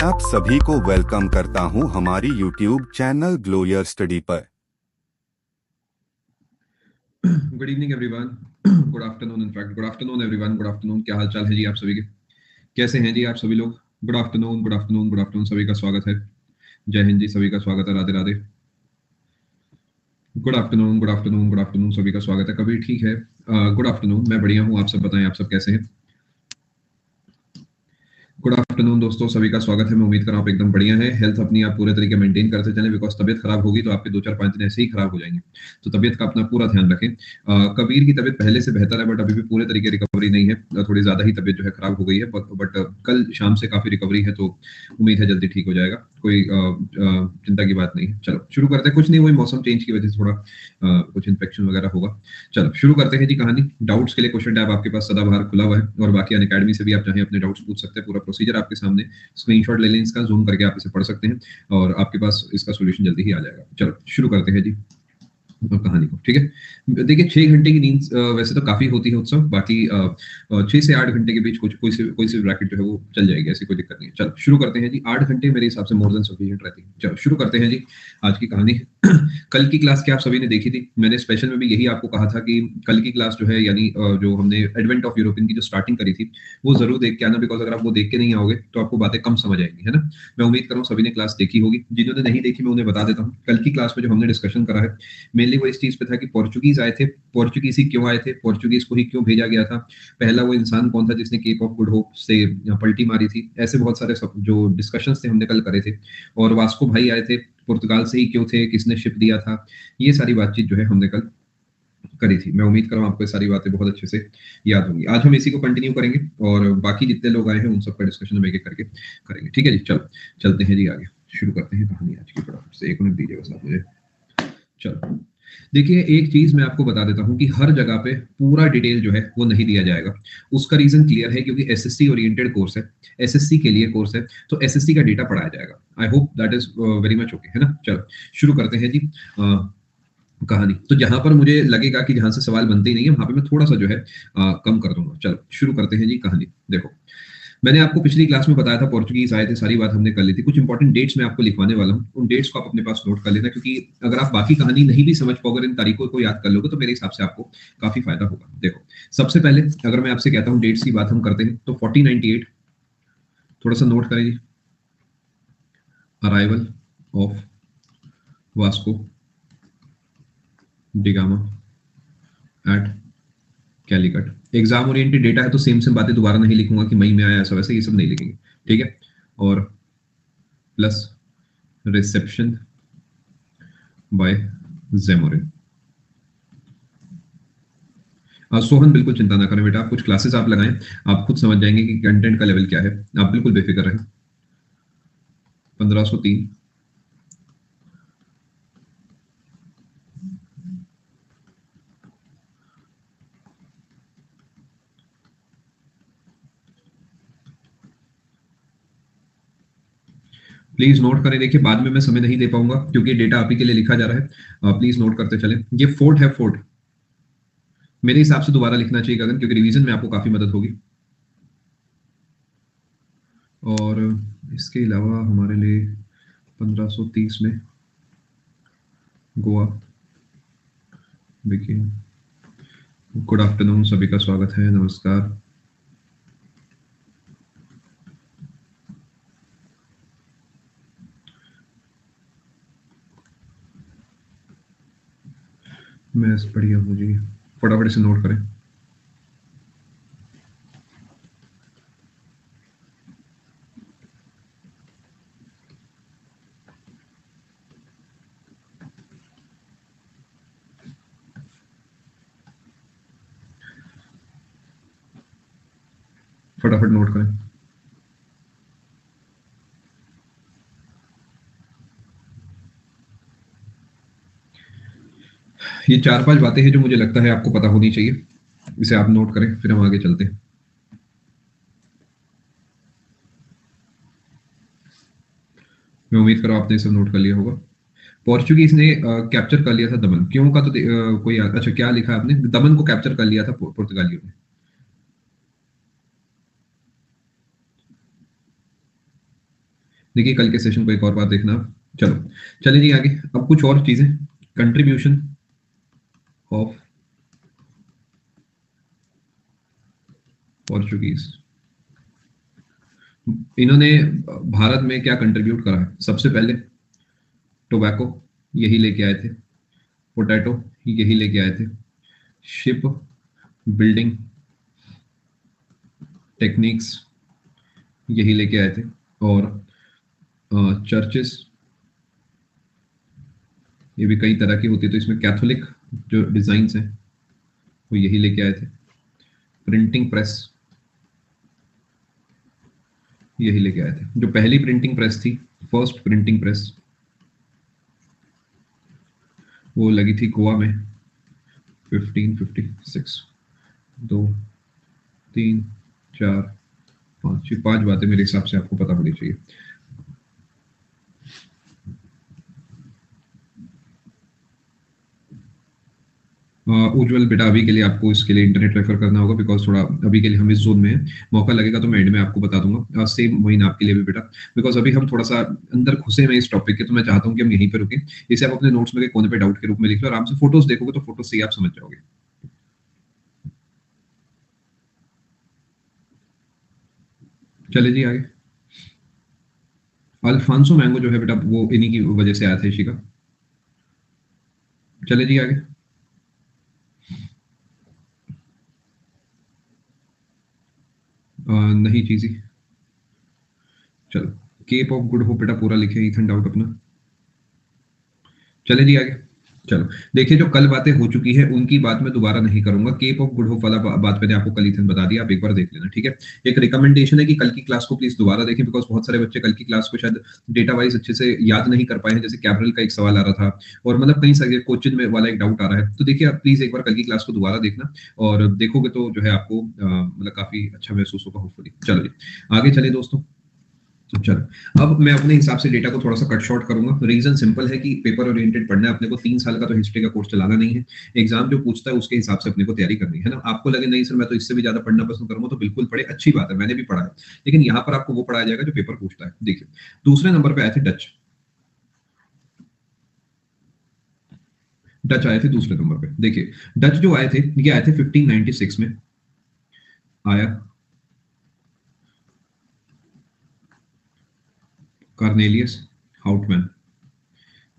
आप सभी को वेलकम करता हूं हमारी YouTube चैनल ग्लोयर स्टडी पर। Good evening everyone, good afternoon, in fact good afternoon everyone, good afternoon. क्या हाल चाल है जी आप सभी के? कैसे हैं जी आप सभी लोग? Good afternoon, good afternoon, good afternoon, सभी का स्वागत है। जय हिंद जी, सभी का स्वागत है। Radhe Radhe. Good afternoon, good afternoon, good afternoon, सभी का स्वागत है। कबीर ठीक है? गुड आफ्टरनून, मैं बढ़िया हूँ। आप सब बताएं, आप सब कैसे हैं? गुड आफ्टरनून दोस्तों, सभी का स्वागत है। मैं उम्मीद कर रहा हूं आप एकदम बढ़िया हैं। हेल्थ अपनी आप पूरे तरीके मेंटेन करते चलें, बिकॉज तबीयत खराब होगी तो आपके 2-4-5 दिन ऐसे ही खराब हो जाएंगे। तो तबीयत का अपना पूरा ध्यान रखें। कबीर की तबीयत पहले से बेहतर है, बट अभी भी पूरे तरीके रिकवरी नहीं है। थोड़ी ज्यादा ही तबीयत जो है खराब हो गई है, बट कल शाम से काफी रिकवरी है, तो उम्मीद है जल्दी ठीक हो जाएगा। कोई चिंता की बात नहीं है। चलो शुरू करते हैं। कुछ नहीं, वही मौसम चेंज की वजह से थोड़ा कुछ इन्फेक्शन वगैरह होगा। चलो शुरू करते हैं जी कहानी। डाउट्स के लिए क्वेश्चन टैब आपके पास सदाबहार खुला हुआ है, और बाकी अनअकैडमी से भी आप चाहें अपने डाउट्स पूछ सकते हैं। पूरा प्रोसीजर आपके सामने, स्क्रीनशॉट ले लें इसका, जूम करके आप इसे पढ़ सकते हैं और आपके पास इसका सॉल्यूशन जल्दी ही आ जाएगा। चलो शुरू करते हैं जी कहानी को। ठीक है, देखिए 6 घंटे की नींद वैसे तो काफी होती है उत्सव, बाकी 6 से 8 घंटे के बीच कोई सी ब्रैकेट जो है वो चल जाएगी, ऐसी कोई दिक्कत नहीं है। चलो शुरू करते हैं जी। 8 घंटे मेरे हिसाब से मोर देन सफिशिएंट रहती है। चलो शुरू करते हैं जी आज की कहानी। कल की क्लास क्या आप सभी ने देखी थी? मैंने स्पेशल में भी यही आपको कहा था कि कल की क्लास जो है, यानी जो हमने एडवेंट ऑफ यूरोपियन की जो स्टार्टिंग करी थी, वो जरूर देख के आना, बिकॉज अगर आप वो देख के नहीं आओगे तो आपको बातें कम समझ आएंगी, है ना। मैं उम्मीद कर रहा हूँ सभी ने क्लास देखी होगी। जिन्होंने नहीं देखी मैं उन्हें बता देता हूँ। कल की क्लास में जो हमने डिस्कशन करा है, मेनली वो इस चीज पे था कि पोर्चुगीज आए थे, पोर्चुगीज ही क्यों आए थे, पोर्चुगीज को ही क्यों भेजा गया था, पहला वो इंसान कौन था जिसने केप ऑफ गुड होप से पलटी मारी थी। ऐसे बहुत सारे जो डिस्कशंस थे हमने कल करे थे। और वास्को भाई आए थे, पुर्तगाल से ही क्यों थे, किसने शिप दिया था, ये सारी बातचीत जो है हमने कल करी थी। मैं उम्मीद कर रहा हूँ आपको ये सारी बातें बहुत अच्छे से याद होंगी। आज हम इसी को कंटिन्यू करेंगे और बाकी जितने लोग आए हैं उन सबका डिस्कशन हम एक एक करके करेंगे। ठीक है जी, चलो चलते हैं जी आगे। शुरू करते हैं कहानी आज की। फटाफट से 1 मिनट दीजिए बस आप मुझे। चलो देखिए, एक चीज मैं आपको बता देता हूं कि हर जगह पे पूरा डिटेल जो है वो नहीं दिया जाएगा। उसका रीजन क्लियर है, क्योंकि एसएससी ओरिएंटेड कोर्स है, एसएससी के लिए कोर्स है, तो एसएससी का डेटा पढ़ाया जाएगा। I hope that is very much okay, है ना। चलो शुरू करते हैं जी कहानी। तो जहां पर मुझे लगेगा कि जहां से सवाल बनते ही नहीं है, वहां पे मैं थोड़ा सा जो है कम कर दूंगा। चलो शुरू करते हैं जी कहानी। देखो, मैंने आपको पिछली क्लास में बताया था पोर्चुगीज आए थे, सारी बात हमने कर ली थी। कुछ इंपॉर्टेंट डेट्स मैं आपको लिखवाने वाला हूँ, उन डेट्स को आप अपने पास नोट कर लेना, क्योंकि अगर आप बाकी कहानी नहीं भी समझ पाओगे, इन तारीखों को याद कर लोगे, तो मेरे हिसाब से आपको काफी फायदा होगा। देखो, सबसे पहले अगर मैं आपसे कहता हूँ डेट्स की बात हम करते हैं, तो 1498, थोड़ा सा नोट करें जी। Arrival of Vasco da Gama at Calicut. Exam oriented data है तो सेम सेम बातें दोबारा नहीं लिखूंगा कि मई में आया ऐसा वैसे, ये सब नहीं लिखेंगे। ठीक है, और प्लस रिसेप्शन बाय जेमोरिन। सोहन बिल्कुल चिंता ना करें बेटा, आप कुछ क्लासेस आप लगाएं, आप खुद समझ जाएंगे कि कंटेंट का लेवल क्या है। आप बिल्कुल बेफिक्र रहें। 1503 प्लीज नोट करें। देखिए बाद में मैं समय नहीं दे पाऊंगा क्योंकि डेटा आप ही के लिए लिखा जा रहा है। प्लीज नोट करते चलें। ये फोर्ट है, फोर्ट मेरे हिसाब से दोबारा लिखना चाहिए गगन, क्योंकि रिवीजन में आपको काफी मदद होगी। और इसके अलावा हमारे लिए 1530 में गोवा बिगिन। गुड आफ्टरनून, सभी का स्वागत है, नमस्कार। मैं बढ़िया हूँ जी, फटाफट से नोट करें। फटाफट नोट करें। ये 4-5 बातें हैं जो मुझे लगता है आपको पता होनी चाहिए, इसे आप नोट करें, फिर हम आगे चलते हैं। मैं उम्मीद कर रहा हूं आपने सब नोट कर लिया होगा। पोर्चुगीज ने कैप्चर कर लिया था दमन, क्यों का तो कोई अच्छा क्या लिखा आपने, दमन को कैप्चर कर लिया था पुर्तगालियों ने। देखिए कल के सेशन को एक और बार देखना आप। चलो चलिए जी आगे। अब कुछ और चीजें, कंट्रीब्यूशन ऑफ पोर्चुगीज, इन्होंने भारत में क्या कंट्रीब्यूट करा है? सबसे पहले टोबैको यही लेके आए थे, पोटैटो यही लेके आए थे, शिप बिल्डिंग टेक्निक्स यही लेके आए थे, और चर्चेस ये भी कई तरह की होती है, तो इसमें कैथोलिक जो डिजाइन्स हैं वो यही लेके आए थे, प्रिंटिंग प्रेस यही लेके आए थे। जो पहली प्रिंटिंग प्रेस थी, फर्स्ट प्रिंटिंग प्रेस, वो लगी थी गोवा में 1556। दो, तीन, चार, पांच, ये पांच बातें मेरे हिसाब से आपको पता होनी चाहिए। उज्जवल बेटा, अभी के लिए आपको इसके लिए इंटरनेट रेफर करना होगा, बिकॉज थोड़ा अभी के लिए हम इस जोन में हैं। मौका लगेगा तो मैं एंड में आपको बता दूंगा। सेम वही आपके लिए भी बेटा, बिकॉज अभी हम थोड़ा सा अंदर घुसे हैं इस टॉपिक के, तो मैं चाहता हूँ कि हम यहीं पे रुकें। इसे आप अपने नोट्स में के कोने पे डाउट के रूप में लिख लो, आराम से फोटोज देखोगे तो फोटोज से ही आप समझ जाओगे। चले जी आगे। अल्फांसो मैंगो जो है बेटा, वो इन्हीं की वजह से आया था इसी का। चले जी आगे। नहीं चीजी। चलो, केप ऑफ गुड होप बेटा पूरा लिखे, इथन डाउट अपना। चले जी आगे। चलो देखिए, जो कल बातें हो चुकी है उनकी बात मैं दोबारा नहीं करूंगा। केप ऑफ गुड होप वाला बात मैंने आपको कल इथन बता दिया, आप एक बार देख लेना, ठीक है। एक रिकमेंडेशन है कि कल की क्लास को प्लीज दोबारा देखें, बिकॉज बहुत सारे बच्चे कल की क्लास को शायद डेटा वाइज अच्छे से याद नहीं कर पाए हैं। जैसे कैब्रल का एक सवाल आ रहा था, और मतलब कई सारे कोचिंग में वाला एक डाउट आ रहा है, तो देखिए आप प्लीज एक बार कल की क्लास को दोबारा देखना, और देखोगे तो जो है आपको मतलब काफी अच्छा महसूस होगा होपफुली। चलो जी आगे चले दोस्तों। चलो अब मैं अपने हिसाब से डेटा को थोड़ा सा कट शॉर्ट करूंगा। रीजन सिंपल है कि पेपर ओरिएंटेड पढ़ना है अपने को, 3 साल का तो हिस्ट्री का कोर्स चलाना नहीं है। एग्जाम जो पूछता है उसके हिसाब से अपने को तैयारी करनी है ना। आपको लगे नहीं सर मैं तो इससे भी ज्यादा पढ़ना पसंद करूंगा, तो बिल्कुल पढ़े, अच्छी बात है, मैंने भी पढ़ा है। लेकिन यहाँ पर आपको वो पढ़ाया जाएगा जो पेपर पूछता है। देखिए दूसरे नंबर पे आए थे डच। डच आए थे दूसरे नंबर पे। देखिए डच जो आए थे, ये आए थे 1596 में आया कार्नेलियस हाउटमैन।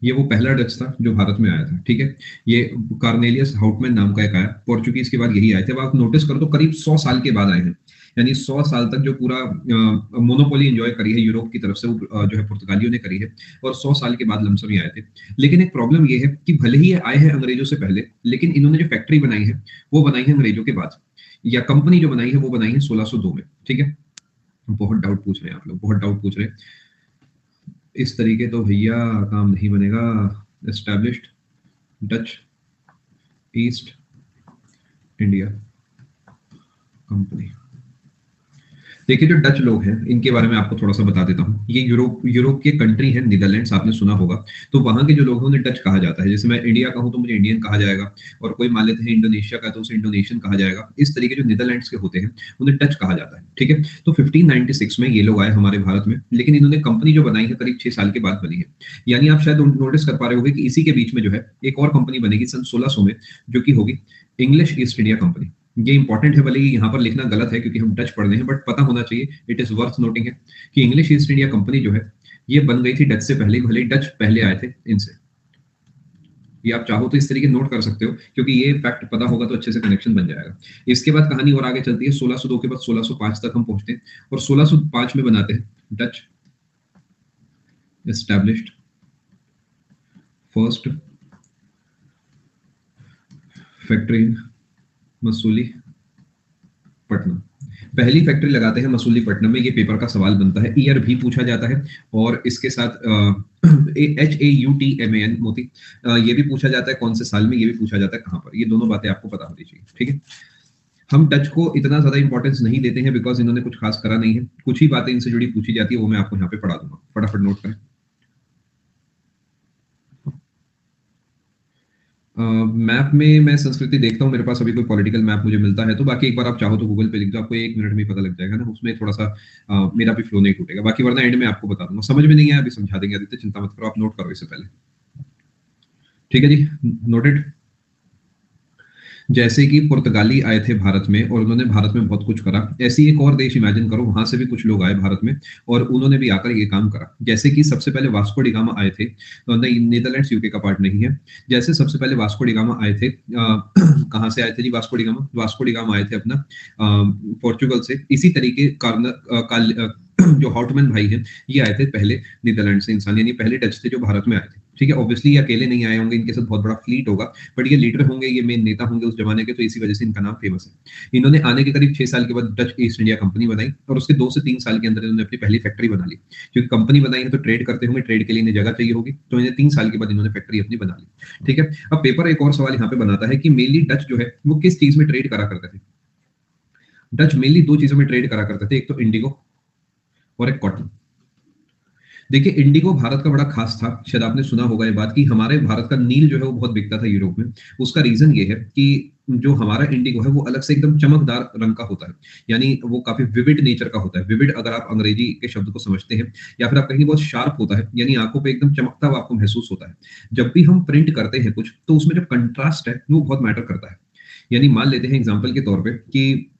ये वो पहला डच था जो भारत में आया था, ठीक है। ये कार्नेलियस हाउटमैन नाम का एक आया, पोर्चुगीज के बाद यही आए थे। अब आप नोटिस करो तो करीब 100 साल के बाद आए हैं, यानी 100 साल तक जो पूरा मोनोपोली एंजॉय करी है यूरोप की तरफ से, वो जो है पुर्तगालियों ने करी है, और 100 साल के बाद लमसम ही आए थे। लेकिन एक प्रॉब्लम ये है कि भले ही ये आए हैं अंग्रेजों से पहले, लेकिन इन्होंने जो फैक्ट्री बनाई है वो बनाई है अंग्रेजों के बाद, या कंपनी जो बनाई है वो बनाई है 1602 में, ठीक है। बहुत डाउट पूछ रहे हैं आप लोग, बहुत डाउट पूछ रहे हैं। इस तरीके तो भैया काम नहीं बनेगा। Established Dutch east India company. देखिए जो डच लोग हैं इनके बारे में आपको थोड़ा सा बता देता हूँ। ये यूरोप यूरोप के कंट्री है, नीदरलैंड्स, आपने सुना होगा। तो वहां के जो लोग हैं उन्हें डच कहा जाता है। जैसे मैं इंडिया का हूं तो मुझे इंडियन कहा जाएगा, और कोई मान लेते हैं इंडोनेशिया का तो उसे इंडोनेशियन कहा जाएगा। इस तरीके जो नीदरलैंड्स के होते हैं उन्हें डच कहा जाता है, ठीक है। तो 1596 में ये लोग आए हमारे भारत में, लेकिन इन्होंने कंपनी जो बनाई है करीब 6 साल के बाद बनी है। यानी आप शायद नोटिस कर पा रहे होंगे कि इसी के बीच में जो है एक और कंपनी बनेगी सन 1600 में, जो कि होगी इंग्लिश ईस्ट इंडिया कंपनी। ये इंपॉर्टेंट है, भले ही यहाँ पर लिखना गलत है क्योंकि हम डच पढ़ रहे हैं, बट पता होना चाहिए, इट इज वर्थ नोटिंग है कि इंग्लिश ईस्ट इंडिया कंपनी जो है ये बन गई थी डच से पहले, भले ही डच पहले आए थे इनसे। ये आप चाहो तो इस तरीके नोट कर सकते हो, क्योंकि ये फैक्ट पता होगा तो अच्छे से कनेक्शन बन जाएगा। इसके बाद कहानी और आगे चलती है, 1602 के बाद 1605 तक हम पहुंचते हैं, और 1605 में बनाते हैं Dutch established first factory in muesli Patna. पहली फैक्ट्री लगाते हैं मसूलीपट्टनम में। ये पेपर का सवाल बनता है, ईयर भी पूछा जाता है, और इसके साथ HAUTMAN मोती, ये भी पूछा जाता है कौन से साल में, ये भी पूछा जाता है कहां पर। ये दोनों बातें आपको पता होनी चाहिए, ठीक है। हम डच को इतना ज्यादा इंपॉर्टेंस नहीं देते हैं, बिकॉज इन्होंने कुछ खास करा नहीं है। कुछ ही बातें इनसे जुड़ी पूछी जाती है, वो मैं आपको यहाँ पे पढ़ा दूंगा, फटाफट नोट करें। मैप में मैं संस्कृति देखता हूँ, मेरे पास अभी कोई पॉलिटिकल मैप मुझे मिलता है तो, बाकी एक बार आप चाहो तो गूगल पे लिख दो, आपको 1 मिनट में ही पता लग जाएगा ना, उसमें थोड़ा सा मेरा भी फ्लो नहीं टूटेगा, बाकी वरना एंड में आपको बता दूंगा। समझ में नहीं आया अभी समझा देंगे आदित्य, चिंता मत करो, आप नोट करो इससे पहले। ठीक है जी, नोटेड। जैसे कि पुर्तगाली आए थे भारत में और उन्होंने भारत में बहुत कुछ करा, ऐसे ही एक और देश इमेजिन करो, वहां से भी कुछ लोग आए भारत में और उन्होंने भी आकर ये काम करा। जैसे कि सबसे पहले वास्को डी गामा आए थे, नहीं नीदरलैंड्स यूके का पार्ट नहीं है। जैसे सबसे पहले वास्को डी गामा आए थे, कहाँ से आए थे जी Vasco da Gama? Vasco da Gama आए थे अपना पोर्चुगल से। इसी तरीके जो हॉटमैन भाई हैं, ये आए थे पहले नीदरलैंड से इंसान, यानी पहले डच थे जो भारत में आए थे। ठीक है, ऑब्वियसली ये अकेले नहीं आए होंगे, इनके साथ बहुत बड़ा फ्लीट होगा, बट ये लीडर होंगे, ये मेन नेता होंगे उस जमाने के, तो इसी वजह से इनका नाम फेमस है। इन्होंने आने के करीब 6 साल के बाद डच ईस्ट इंडिया कंपनी बनाई और उसके 2 से 3 साल के अंदर इन्होंने अपनी पहली फैक्ट्री बना ली, क्योंकि कंपनी बनाई है तो ट्रेड करते होंगे, ट्रेड के लिए इन्हें जगह चाहिए होगी, तो इन्हें 3 साल के बाद इन्होंने फैक्ट्री अपनी बना ली। ठीक है, अब पेपर एक और सवाल यहाँ पे बनाता है कि मेनली डच जो है वो किस चीज में ट्रेड करा करते थे? डच मेनली 2 चीजों में ट्रेड करा करते थे, एक तो इंडिगो और एक कॉटन। देखिए इंडिगो भारत का बड़ा खास था, शायद आपने सुना होगा ये बात कि हमारे भारत का नील जो है वो बहुत बिकता था यूरोप में। उसका रीजन ये है कि जो हमारा इंडिगो है वो अलग से एकदम चमकदार रंग का होता है, यानी वो काफी विविड नेचर का होता है। विविड अगर आप अंग्रेजी के शब्द को समझते हैं, या फिर आप कहेंगे बहुत शार्प होता है, यानी आंखों पे एकदम चमकता हुआ आपको महसूस होता है। जब भी हम प्रिंट करते हैं कुछ, तो उसमें जो कंट्रास्ट है वो बहुत मैटर करता है। यानी मान लेते हैं एग्जाम्पल के तौर पे कि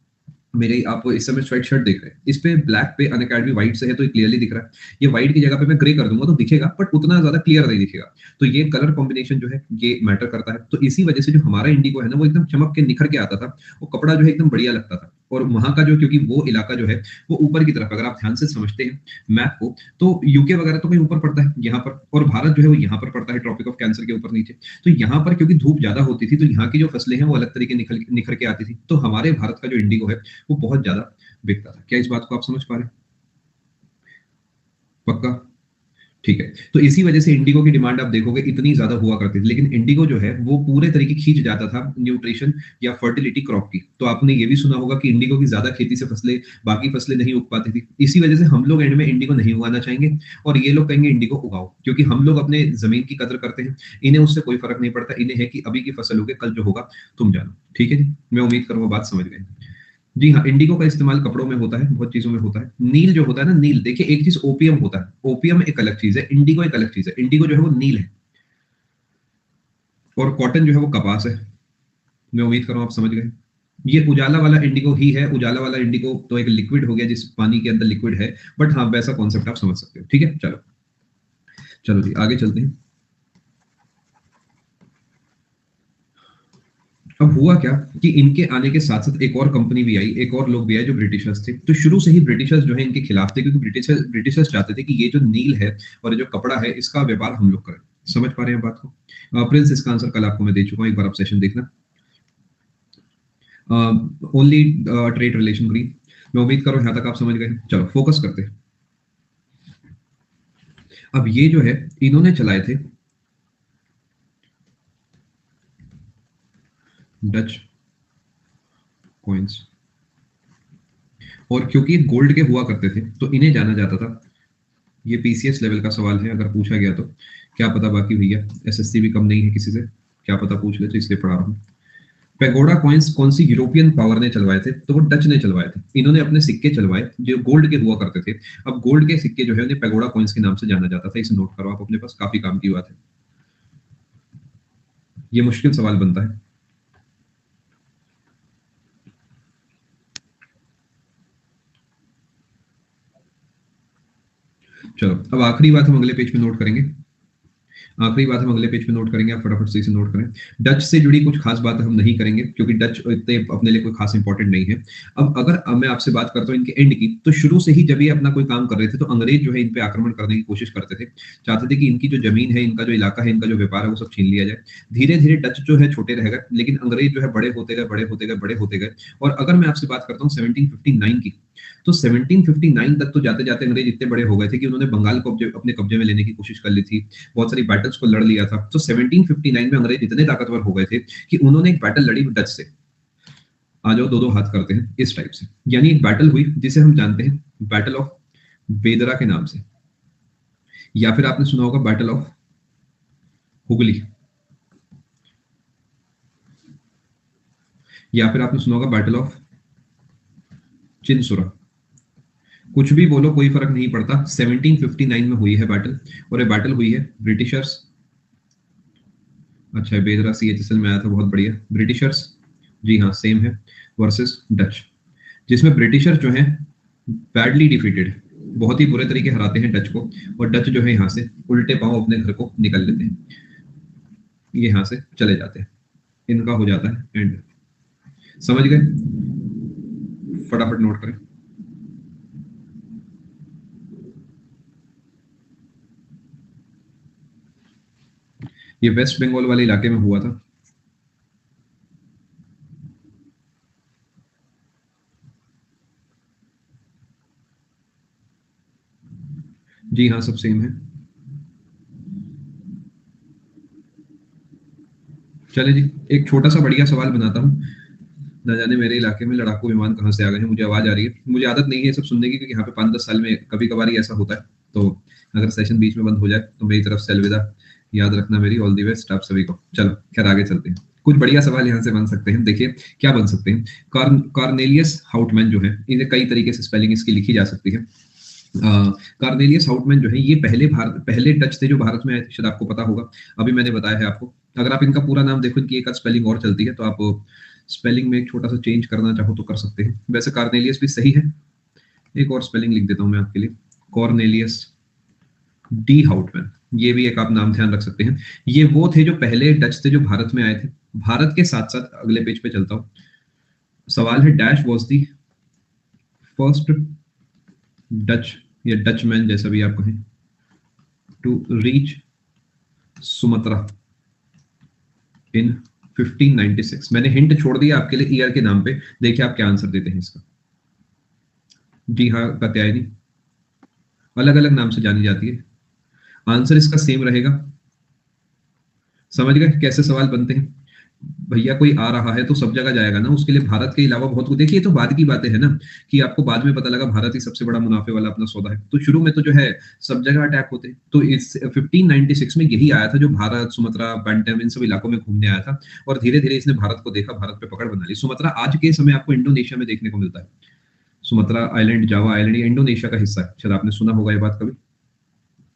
मेरे आप इस समय स्वेट शर्ट देख रहे हैं, इस पे ब्लैक पे अनअकैडमी व्हाइट से है तो ये क्लियरली दिख रहा है। ये व्हाइट की जगह पे मैं ग्रे कर दूंगा तो दिखेगा, बट उतना ज्यादा क्लियर नहीं दिखेगा। तो ये कलर कॉम्बिनेशन जो है ये मैटर करता है। तो इसी वजह से जो हमारा इंडिगो है ना वो एकदम चमक के निखर के आता था, वो कपड़ा जो है एकदम बढ़िया लगता था। और वहां का जो, क्योंकि वो इलाका जो है वो ऊपर की तरफ, अगर आप ध्यान से समझते हैं मैप को, तो यूके वगैरह तो कहीं ऊपर पड़ता है यहाँ पर, और भारत जो है वो यहाँ पर पड़ता है, ट्रॉपिक ऑफ कैंसर के ऊपर नीचे। तो यहाँ पर क्योंकि धूप ज्यादा होती थी, तो यहाँ की जो फसलें हैं वो अलग तरीके निखर के आती थी। तो हमारे भारत का जो इंडिगो है वो बहुत ज्यादा बिकता था। क्या इस बात को आप समझ पा रहे हैं? पक्का? ठीक है, तो इसी वजह से इंडिगो की डिमांड आप देखोगे इतनी ज्यादा हुआ करती थी। लेकिन इंडिगो जो है वो पूरे तरीके खींच जाता था न्यूट्रिशन या फर्टिलिटी क्रॉप की। तो आपने ये भी सुना होगा कि इंडिगो की ज्यादा खेती से फसलें, बाकी फसलें नहीं उग पाती थी। इसी वजह से हम लोग एंड में इंडिगो नहीं उगाना चाहेंगे और ये लोग कहेंगे इंडिगो उगाओ, क्योंकि हम लोग अपने जमीन की कदर करते हैं। इन्हें उससे कोई फर्क नहीं पड़ता, इन्हें है कि अभी की फसल होगी, कल जो होगा तुम जानो। ठीक है जी, मैं उम्मीद करूंगा बात समझ गए। जी हाँ, इंडिगो का इस्तेमाल कपड़ों में होता है, बहुत चीजों में होता है। नील जो होता है ना, नील, देखिए एक चीज ओपियम होता है, ओपियम एक अलग चीज है, इंडिगो एक अलग चीज है। इंडिगो जो है वो नील है और कॉटन जो है वो कपास है। मैं उम्मीद कर रहा हूँ आप समझ गए। ये उजाला वाला इंडिगो ही है। उजाला वाला इंडिगो तो एक लिक्विड हो गया, जिस पानी के अंदर लिक्विड है, बट हाँ वैसा कॉन्सेप्ट आप समझ सकते हो। ठीक है, चलो चलो जी आगे चलते हैं। अब हुआ क्या कि इनके आने के साथ साथ एक और कंपनी भी आई, एक और लोग भी आए जो ब्रिटिशर्स थे। तो शुरू से ही ब्रिटिशर्स जो है इनके खिलाफ थे, क्योंकि ब्रिटिशर्स चाहते थे कि ये जो नील है और ये जो कपड़ा है इसका व्यापार हम लोग करें। समझ पा रहे हैं बात को? प्रिंस, इसका आंसर कल आपको मैं दे चुका हूँ, एक बार आप सेशन देखना। Only trade relation green. मैं उम्मीद करूँ यहाँ तक आप समझ गए। चलो फोकस करते हैं। अब ये जो है इन्होंने चलाए थे डच कॉइन्स, और क्योंकि गोल्ड के हुआ करते थे तो इन्हें जाना जाता था। ये पीसीएस लेवल का सवाल है, अगर पूछा गया तो क्या पता, बाकी भैया एसएससी भी कम नहीं है किसी से, क्या पता पूछ ले, तो इसलिए पढ़ा रहा हूँ। पेगोडा कॉइन्स कौन सी यूरोपियन पावर ने चलवाए थे? तो वो डच ने चलवाए थे। इन्होंने अपने सिक्के चलवाए जो गोल्ड के हुआ करते थे। अब गोल्ड के सिक्के जो है उन्हें पेगोडा कॉइन्स के नाम से जाना जाता था। इसे नोट करो आप अपने पास, काफी काम की बात है। ये मुश्किल सवाल बनता है। चलो अब आखिरी बात हम अगले पेज पे नोट करेंगे। आखिरी बात हम अगले पेज पे नोट करेंगे, आप फटाफट से इसे नोट करें। डच से जुड़ी कुछ खास बात हम नहीं करेंगे, क्योंकि डच इतने अपने लिए कोई खास इंपॉर्टेंट नहीं है। अब मैं आपसे बात करता हूँ इनके एंड की, तो शुरू से ही जब ये अपना कोई काम कर रहे थे तो अंग्रेज जो है इन पे आक्रमण करने की कोशिश करते थे। चाहते थे कि इनकी जो जमीन है, इनका जो इलाका है, इनका जो व्यापार है वो सब छीन लिया जाए। धीरे धीरे डच जो है छोटे रह गए, लेकिन अंग्रेज जो है बड़े होते गए, बड़े होते गए, बड़े होते गए। और अगर मैं आपसे बात करता हूँ 1759 की, तो 1759 तक तो जाते जाते अंग्रेज इतने बड़े हो गए थे कि उन्होंने बंगाल को अपने कब्जे में लेने की कोशिश कर ली थी, बहुत सारी बैटल्स को लड़ लिया था। तो 1759 में अंग्रेज इतने ताकतवर हो गए थे कि उन्होंने एक बैटल लड़ी डच से। आ जाओ दो दो हाथ करते हैं इस टाइप से, यानी एक बैटल हुई जिसे हम जानते हैं बैटल ऑफ बेदरा के नाम से, या फिर आपने सुना होगा बैटल ऑफ हुगली। या फिर आपने सुना होगा बैटल ऑफ चिनसुरा। कुछ भी बोलो कोई फर्क नहीं पड़ता, 1759 में हुई है बैटल, और ये बैटल हुई है ब्रिटिशर्स, अच्छा बेदरा CHSL में आया था, बहुत बढ़िया, ब्रिटिशर्स, जी हाँ सेम है, वर्सेस डच, जिसमें ब्रिटिशर्स जो हैं बैडली डिफीटेड, बहुत ही बुरे तरीके हराते हैं डच को, और डच जो है यहाँ से उल्टे पांव अपने घर को निकल लेते हैं, ये यहाँ से चले जाते हैं, इनका हो जाता है एंड। समझ गए, फटाफट नोट करें। ये वेस्ट बंगाल वाले इलाके में हुआ था। जी हाँ सब सेम है। चले जी, एक छोटा सा बढ़िया सवाल बनाता हूँ। न जाने मेरे इलाके में लड़ाकू विमान कहाँ से आ गए हैं, मुझे आवाज आ रही है, मुझे आदत नहीं है ये सब सुनने की, क्योंकि यहाँ पे 5-10 साल में कभी कभार ही ऐसा होता है, तो अगर सेशन बीच में बंद हो जाए तो मेरी तरफ से अलविदा, याद रखना मेरी, ऑल दी बेस्ट आप सभी को। चलो खैर आगे चलते हैं, कुछ बढ़िया सवाल यहाँ से बन सकते हैं, देखिए क्या बन सकते हैं। कार्नेलियस हाउटमैन जो है, इन्हें कई तरीके से स्पेलिंग इसकी लिखी जा सकती है। कार्नेलियस हाउटमैन जो है ये पहले डच थे जो भारत में आए थे, शायद आपको पता होगा, अभी मैंने बताया है आपको। अगर आप इनका पूरा नाम देखो, इनकी एक आध स्पेलिंग और चलती है, तो आप स्पेलिंग में एक छोटा सा चेंज करना चाहो तो कर सकते हैं, वैसे कार्नेलियस भी सही है, एक और स्पेलिंग लिख देता हूं मैं आपके लिए, कॉर्नेलियस डी हाउटमैन, ये भी एक आप नाम ध्यान रख सकते हैं। ये वो थे जो पहले डच थे जो भारत में आए थे। भारत के साथ साथ अगले पेज पे चलता हूं, सवाल है dash was the first Dutch या डचमैन जैसा भी आप कहें टू रीच सुमत्रा इन 1596। मैंने हिंट छोड़ दिया आपके लिए ईयर के नाम पे, देखिए आप क्या आंसर देते हैं इसका। जी हाँ कात्यायनी, अलग अलग नाम से जानी जाती है, आंसर इसका सेम रहेगा। समझ गए कैसे सवाल बनते हैं भैया, कोई आ रहा है तो सब जगह जाएगा ना, उसके लिए भारत के अलावा बहुत कुछ, देखिए तो बाद की बातें है ना, कि आपको बाद में पता लगा भारत ही सबसे बड़ा मुनाफे वाला अपना सौदा है, तो शुरू में तो जो है सब जगह अटैक होते हैं। तो इस 1596 में यही आया था जो भारत, सुमत्रा, बैंटम, इन सब इलाकों में घूमने आया था, और धीरे धीरे इसने भारत को देखा, भारत पे पकड़ बना ली। सुमत्रा आज के समय आपको इंडोनेशिया में देखने को मिलता है, सुमत्रा आइलैंड, जावा आइलैंड, ये इंडोनेशिया का हिस्सा है, शायद आपने सुना होगा ये बात कभी।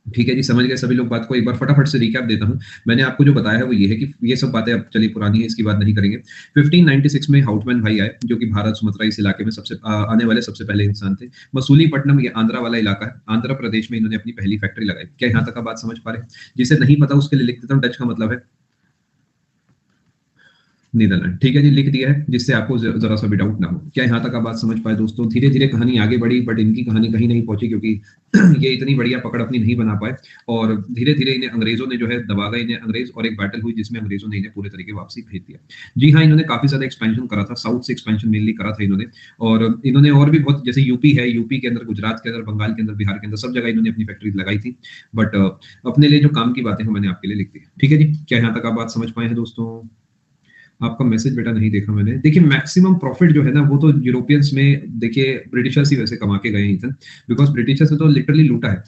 ठीक है जी, समझ गए सभी लोग बात को, एक बार फटाफट से रिकैप देता हूं। मैंने आपको जो बताया है वो ये है कि ये सब बातें अब चली पुरानी है, इसकी बात नहीं करेंगे। 1596 में हाउटमैन भाई आए, जो कि भारत, सुमत्रा, इस इलाके में सबसे आने वाले सबसे पहले इंसान थे। मसूलीपट्टनम, ये आंध्रा वाला इलाका है, आंध्र प्रदेश में इन्होंने अपनी पहली फैक्ट्री लगाई। क्या यहाँ तक आप बात समझ पा रहे हैं? जिसे नहीं पता उसके लिए लिख देता हूँ, डच का मतलब है नीदरलैंड। ठीक है जी, लिख दिया है, जिससे आपको जरा सा भी डाउट ना हो। क्या यहाँ तक आप बात समझ पाए दोस्तों? धीरे धीरे कहानी आगे बढ़ी, बट इनकी कहानी कहीं नहीं पहुंची, क्योंकि ये इतनी बढ़िया पकड़ अपनी नहीं बना पाए, और धीरे धीरे इन्हें अंग्रेजों ने जो है दबा गए, इन्हें अंग्रेज, और एक बैटल हुई जिसमें अंग्रेजों ने इन्हें पूरे तरीके वापसी भेज दिया। जी हाँ, इन्होंने काफी ज्यादा एक्सपेंशन करा था, साउथ से एक्सपेंशन मेनली करा था इन्होंने, और इन्होंने और भी बहुत, जैसे यूपी है, यूपी के अंदर, गुजरात के अंदर, बंगाल के अंदर, बिहार के अंदर, सब जगह इन्होंने अपनी फैक्ट्रीज लगाई थी। बट अपने लिए जो काम की बातें हैं मैंने आपके लिए लिख दी। ठीक है जी, क्या यहाँ तक आप बात समझ पाए हैं दोस्तों? आपका मैसेज बेटा नहीं देखा मैंने। देखिए मैक्सिमम प्रॉफिट जो है ना, वो तो यूरोपियंस में, देखिए ब्रिटिशर्स ही वैसे कमा के गए हैं, बिकॉज ब्रिटिशर्स ने तो लिटरली लूटा है।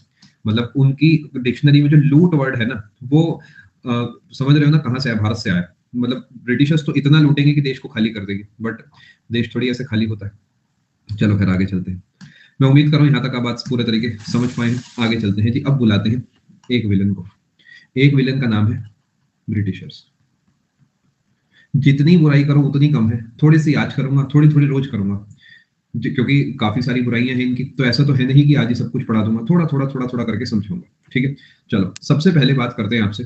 मतलब उनकी डिक्शनरी में जो लूट वर्ड है ना, वो समझ रहे हो ना कहाँ से आया? भारत से आया। मतलब ब्रिटिशर्स तो इतना लूटेंगे कि देश को खाली कर देंगे, बट देश थोड़ी ऐसे खाली होता है। चलो फिर आगे चलते हैं, मैं उम्मीद कर रहा हूँ यहाँ तक आप बात पूरे तरीके समझ पाए हैं। आगे चलते हैं जी, अब बुलाते हैं एक विलन को। एक विलन का नाम है ब्रिटिशर्स। जितनी बुराई करो उतनी कम है, थोड़ी सी आज करूंगा, थोड़ी थोड़ी रोज करूंगा, क्योंकि काफी सारी बुराइयां हैं इनकी, तो ऐसा तो है नहीं कि आज ही सब कुछ पढ़ा दूंगा, थोड़ा थोड़ा थोड़ा थोड़ा करके समझाऊंगा। ठीक है, चलो सबसे पहले बात करते हैं आपसे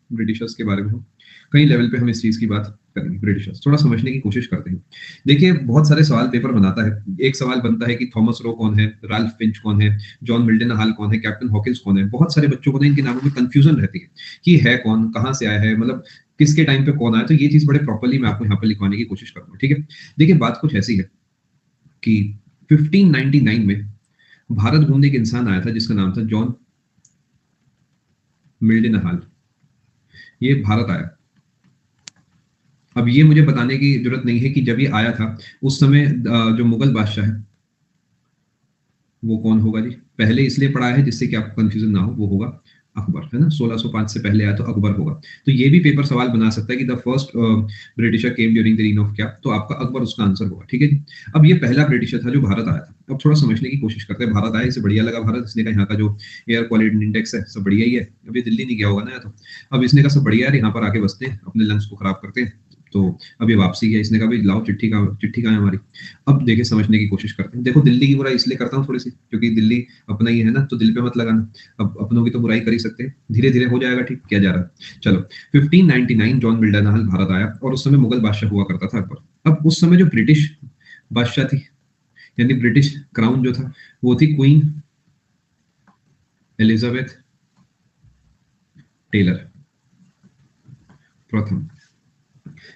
ब्रिटिशर्स के बारे में। हम कई लेवल पे हम इस चीज की बात करेंगे, ब्रिटिशर्स थोड़ा समझने की कोशिश करते हैं। देखिए बहुत सारे सवाल पेपर बनाता है, एक सवाल बनता है कि थॉमस रो कौन है, राल्फ फिंच कौन है, जॉन मिल्टन हॉल कौन है, कैप्टन हॉकिंस कौन है। बहुत सारे बच्चों को ना इनके नामों में कंफ्यूजन रहती है कि है कौन, कहाँ से आया है, मतलब किसके टाइम पे कौन आया। तो ये चीज बड़े प्रॉपर्ली मैं आपको यहाँ पे लिखवाने की कोशिश करूंगा। ठीक है, देखिए बात कुछ ऐसी है कि 1599 में भारत घूमने एक इंसान आया था जिसका नाम था जॉन मिल्टन हॉल। ये भारत आया। अब ये मुझे बताने की जरूरत नहीं है कि जब ये आया था उस समय जो मुगल बादशाह है वो कौन होगा जी। पहले इसलिए पढ़ा है जिससे कि आपको कंफ्यूजन ना हो, वो होगा अकबर, है ना, 1605 से पहले आया तो अकबर होगा। तो ये भी पेपर सवाल बना सकता है कि the first Britisher came during the reign of क्या, तो आपका अकबर उसका आंसर होगा। ठीक है जी। अब ये पहला ब्रिटिशर था जो भारत आया था। अब थोड़ा समझने की कोशिश करते हैं, भारत आया, इसे बढ़िया लगा भारत, इसने कहा यहाँ का जो एयर क्वालिटी इंडेक्स है सब बढ़िया ही है, अभी दिल्ली नहीं गया होगा ना, या तो अब इसने कहा सब बढ़िया है, यहाँ पर आके बसते हैं, अपने लंग्स को खराब करते हैं। तो अभी वापसी किया, इसने कहा भाई लाओ चिट्ठी कहाँ है हमारी। अब देखिए समझने की कोशिश करते हैं। देखो दिल्ली की बुराई इसलिए करता हूँ थोड़ी सी, क्योंकि दिल्ली अपना ही है ना, तो दिल पे मत लगाना। अब अपनों की तो बुराई कर ही सकते हैं, धीरे धीरे हो जाएगा ठीक, क्या जा रहा है। चलो 1599 जॉन मिल्डरनहल भारत आया, और उस समय मुगल बादशाह हुआ करता था अकबर। अब उस समय जो ब्रिटिश बादशाह थी, यानी ब्रिटिश क्राउन जो था, वो थी क्वीन एलिजाबेथ टेलर प्रथम।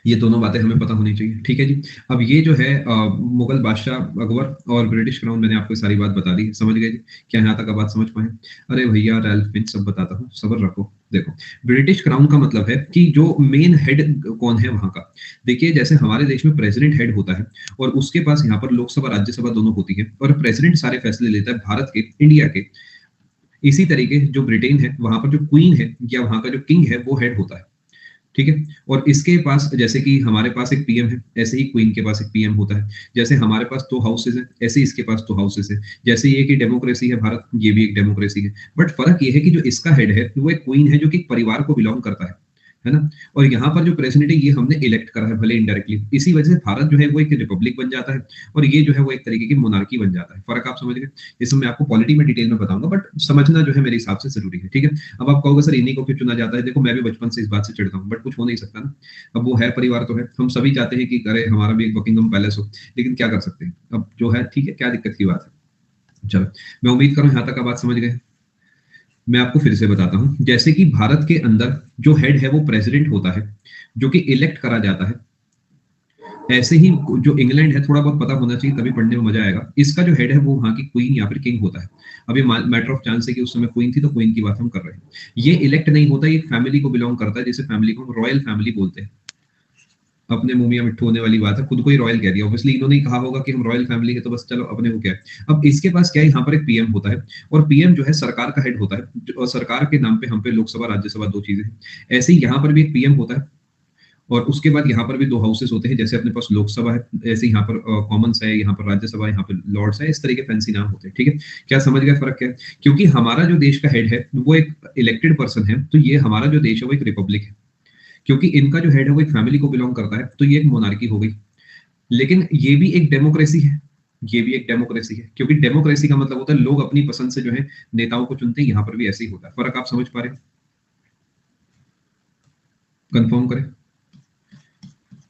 ये दोनों बातें हमें पता होनी चाहिए। ठीक है जी। अब ये जो है मुगल बादशाह अकबर और ब्रिटिश क्राउन, मैंने आपको सारी बात बता दी, समझ गए जी? क्या यहाँ तक बात समझ पाए? अरे भैया रैल्फ फिंच सब बताता हूँ, सब्र रखो। देखो ब्रिटिश क्राउन का मतलब है कि जो मेन हेड कौन है वहां का। देखिए जैसे हमारे देश में प्रेसिडेंट हेड होता है, और उसके पास यहाँ पर लोकसभा राज्यसभा दोनों होती है, और प्रेसिडेंट सारे फैसले लेता है भारत के, इंडिया के। इसी तरीके जो ब्रिटेन है, वहां पर जो क्वीन है या वहां का जो किंग है वो हेड होता है। ठीक है। और इसके पास, जैसे कि हमारे पास एक पीएम है, ऐसे ही क्वीन के पास एक पीएम होता है। जैसे हमारे पास 2 हाउसेज है, ऐसे ही इसके पास 2 हाउसेज है। जैसे ये कि डेमोक्रेसी है भारत, ये भी एक डेमोक्रेसी है। बट फर्क ये है कि जो इसका हेड है वो एक क्वीन है, जो कि एक परिवार को बिलोंग करता है ना। और यहाँ पर जो प्रेसिडेंट है ये हमने इलेक्ट करा है, भले इनडायरेक्टली। इसी वजह से भारत जो है वो एक रिपब्लिक बन जाता है, और ये जो है वो एक तरीके की मोनार्की बन जाता है। फर्क आप समझ गए? इसमें मैं आपको पॉलिटी में डिटेल में बताऊंगा, बट समझना जो है मेरे हिसाब से जरूरी है। ठीक है। अब आप कहोगे सर इन्हीं को क्यों चुना जाता है? देखो मैं भी बचपन से इस बात से चिढ़ता हूँ, बट कुछ हो नहीं सकता ना। अब वो है परिवार तो है, हम सभी चाहते हैं कि अरे हमारा भी एक बकिंगम पैलेस हो, लेकिन क्या कर सकते हैं, अब जो है ठीक है, क्या दिक्कत की बात है। चलो मैं उम्मीद करूँ यहाँ तक आप बात समझ गए। मैं आपको फिर से बताता हूं, जैसे कि भारत के अंदर जो हेड है वो प्रेसिडेंट होता है, जो कि इलेक्ट करा जाता है। ऐसे ही जो इंग्लैंड है, थोड़ा बहुत पता होना चाहिए तभी पढ़ने में मजा आएगा। इसका जो हेड है वो वहां की क्वीन या फिर किंग होता है। अभी मैटर ऑफ चांस है कि उस समय क्वीन थी, तो क्वीन की बात हम कर रहे हैं। ये इलेक्ट नहीं होता, ये फैमिली को बिलोंग करता है, जिसे फैमिली को हम रॉयल फैमिली बोलते हैं। अपने मुंह में मिट्ठू होने वाली बात है, खुद को ही रॉयल कह दिया। ऑब्वियसली इन्होंने ही कहा होगा कि हम रॉयल फैमिली है, तो बस चलो अपने को क्या है। अब इसके पास क्या है, यहाँ पर एक पीएम होता है, और पीएम जो है सरकार का हेड होता है, और सरकार के नाम पे हम पे लोकसभा राज्यसभा 2 चीजें हैं। ऐसे ही यहाँ पर भी एक पीएम होता है, और उसके बाद यहाँ पर भी 2 हाउसेस होते हैं। जैसे अपने पास लोकसभा है, ऐसे यहाँ पर कॉमन्स है, यहाँ पर राज्यसभा, यहाँ पर लॉर्ड्स है, इस तरह के फैंसी नाम होते हैं। ठीक है। क्या समझ गए फर्क क्या है? क्योंकि हमारा जो देश का हेड है वो एक इलेक्टेड पर्सन है, तो ये हमारा जो देश है वो एक रिपब्लिक है। क्योंकि इनका जो हेड है वो एक फैमिली को बिलोंग करता है, तो ये एक मोनार्की हो गई। लेकिन ये भी एक डेमोक्रेसी है, ये भी एक डेमोक्रेसी है, क्योंकि डेमोक्रेसी का मतलब होता है लोग अपनी पसंद से जो है नेताओं को चुनते हैं। यहाँ पर भी ऐसे ही होता है। फर्क आप समझ पा रहे हैं? कंफर्म करें।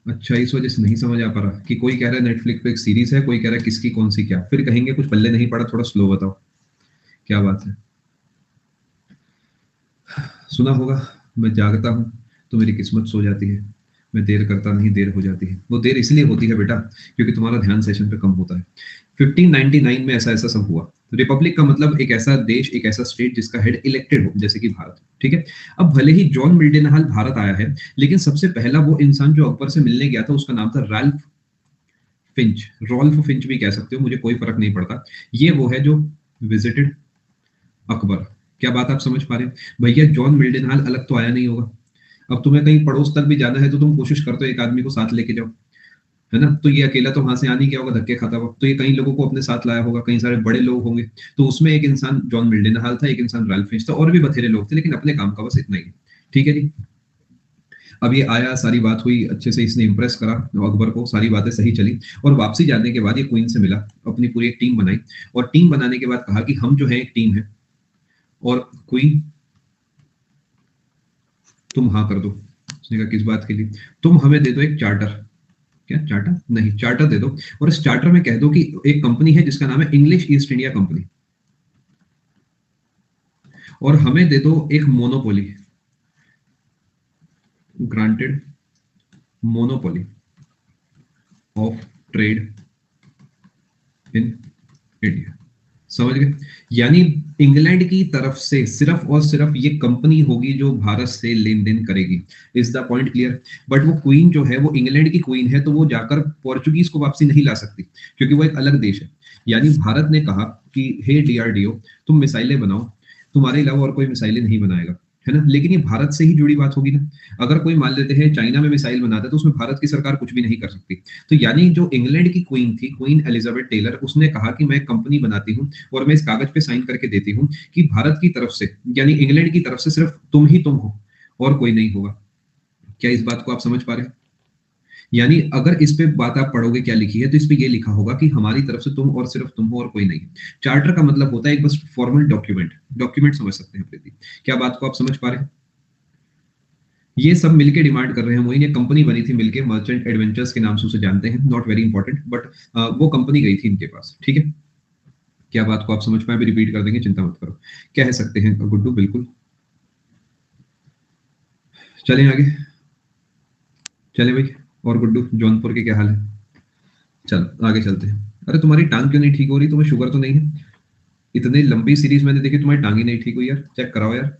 अच्छा, इस वजह से नहीं समझ आ पा रहा कि कोई कह रहा है नेटफ्लिक्स पे एक सीरीज है, कोई कह रहा है किसकी कौन सी क्या, फिर कहेंगे कुछ पल्ले नहीं पड़ा, थोड़ा स्लो बताओ क्या बात है। सुना होगा, मैं जागता हूँ तो मेरी किस्मत सो जाती है, मैं देर करता नहीं देर हो जाती है। वो देर इसलिए होती है बेटा क्योंकि तुम्हारा ध्यान सेशन पे कम होता है। 1599 में ऐसा ऐसा सब हुआ। रिपब्लिक का मतलब एक ऐसा देश, एक ऐसा स्टेट जिसका हेड इलेक्टेड हो, जैसे कि भारत। ठीक है। अब भले ही जॉन मिल्डनहाल भारत आया है, लेकिन सबसे पहला वो इंसान जो अकबर से मिलने गया था उसका नाम था रैल्फ फिंच। रॉल्फ फिंच भी कह सकते हो, मुझे कोई फर्क नहीं पड़ता। ये वो है जो विजिटेड अकबर। क्या बात आप समझ पा रहे हैं? भैया जॉन मिल्डनहाल अलग तो आया नहीं होगा। अब तुम्हें कहीं पड़ोस तक भी जाना है तो तुम कोशिश करते हो एक आदमी को साथ लेके जाओ, है ना। तो ये अकेला तो वहां से आ नहीं गया होगा धक्के खाता हुआ, तो ये कई लोगों को अपने साथ लाया होगा, कई सारे बड़े लोग होंगे। तो उसमें एक इंसान जॉन मिल्डनहाल था, एक इंसान रैल्फ फिंच था, और भी बथेरे लोग थे, लेकिन अपने काम का बस इतना ही है। ठीक है जी। अब ये आया, सारी बात हुई अच्छे से, इसने इंप्रेस करा अकबर को, सारी बातें सही चली। और वापसी जाने के बाद ये क्वीन से मिला, अपनी पूरी एक टीम बनाई, और टीम बनाने के बाद कहा कि हम जो है एक टीम है, और क्वीन तुम हाँ कर दो। उसने कहा किस बात के लिए? तुम हमें दे दो एक चार्टर। क्या चार्टर? नहीं, चार्टर दे दो, और इस चार्टर में कह दो कि एक कंपनी है जिसका नाम है इंग्लिश ईस्ट इंडिया कंपनी, और हमें दे दो एक monopoly, granted monopoly of trade in India. समझ गए? यानी इंग्लैंड की तरफ से सिर्फ और सिर्फ ये कंपनी होगी जो भारत से लेन देन करेगी। Is the point clear? But वो क्वीन जो है वो इंग्लैंड की क्वीन है, तो वो जाकर पोर्चुगीज को वापसी नहीं ला सकती, क्योंकि वो एक अलग देश है। यानी भारत ने कहा कि हे डीआरडीओ, तुम मिसाइलें बनाओ, तुम्हारे अलावा और कोई मिसाइलें नहीं बनाएगा, है ना। लेकिन ये भारत से ही जुड़ी बात होगी ना। अगर कोई मान लेते हैं चाइना में मिसाइल बनाता है तो उसमें भारत की सरकार कुछ भी नहीं कर सकती। तो यानी जो इंग्लैंड की क्वीन थी, क्वीन एलिजाबेथ टेलर, उसने कहा कि मैं कंपनी बनाती हूँ और मैं इस कागज पे साइन करके देती हूँ कि भारत की तरफ से यानी इंग्लैंड की तरफ से सिर्फ तुम ही तुम हो और कोई नहीं होगा। क्या इस बात को आप समझ पा रहे हैं? यानी अगर इस पे बात आप पढ़ोगे क्या लिखी है, तो इस पे ये लिखा होगा कि हमारी तरफ से तुम और सिर्फ तुम हो और कोई नहीं। चार्टर का मतलब होता है एक बस फॉर्मल डॉक्यूमेंट, डॉक्यूमेंट समझ सकते हैं प्रीति। क्या बात को आप समझ पा रहे हैं? ये सब मिलके डिमांड कर रहे हैं। वही एक कंपनी बनी थी मिलके, मर्चेंट एडवेंचर्स के नाम से उसे जानते हैं, नॉट वेरी इंपॉर्टेंट, बट वो कंपनी गई थी इनके पास, ठीक है। क्या बात को आप समझ पाए? भी रिपीट कर देंगे, चिंता मत करो। कह सकते हैं गुड्डू, बिल्कुल। चलें आगे, चले भाई। और गुड्डू, जौनपुर के क्या हाल है? चलो आगे चलते हैं। अरे तुम्हारी टांग क्यों नहीं ठीक हो रही? तुम्हें शुगर तो नहीं है? इतनी लंबी सीरीज मैंने देखी, तुम्हारी टांग ही नहीं ठीक हुई यार, चेक कराओ यार।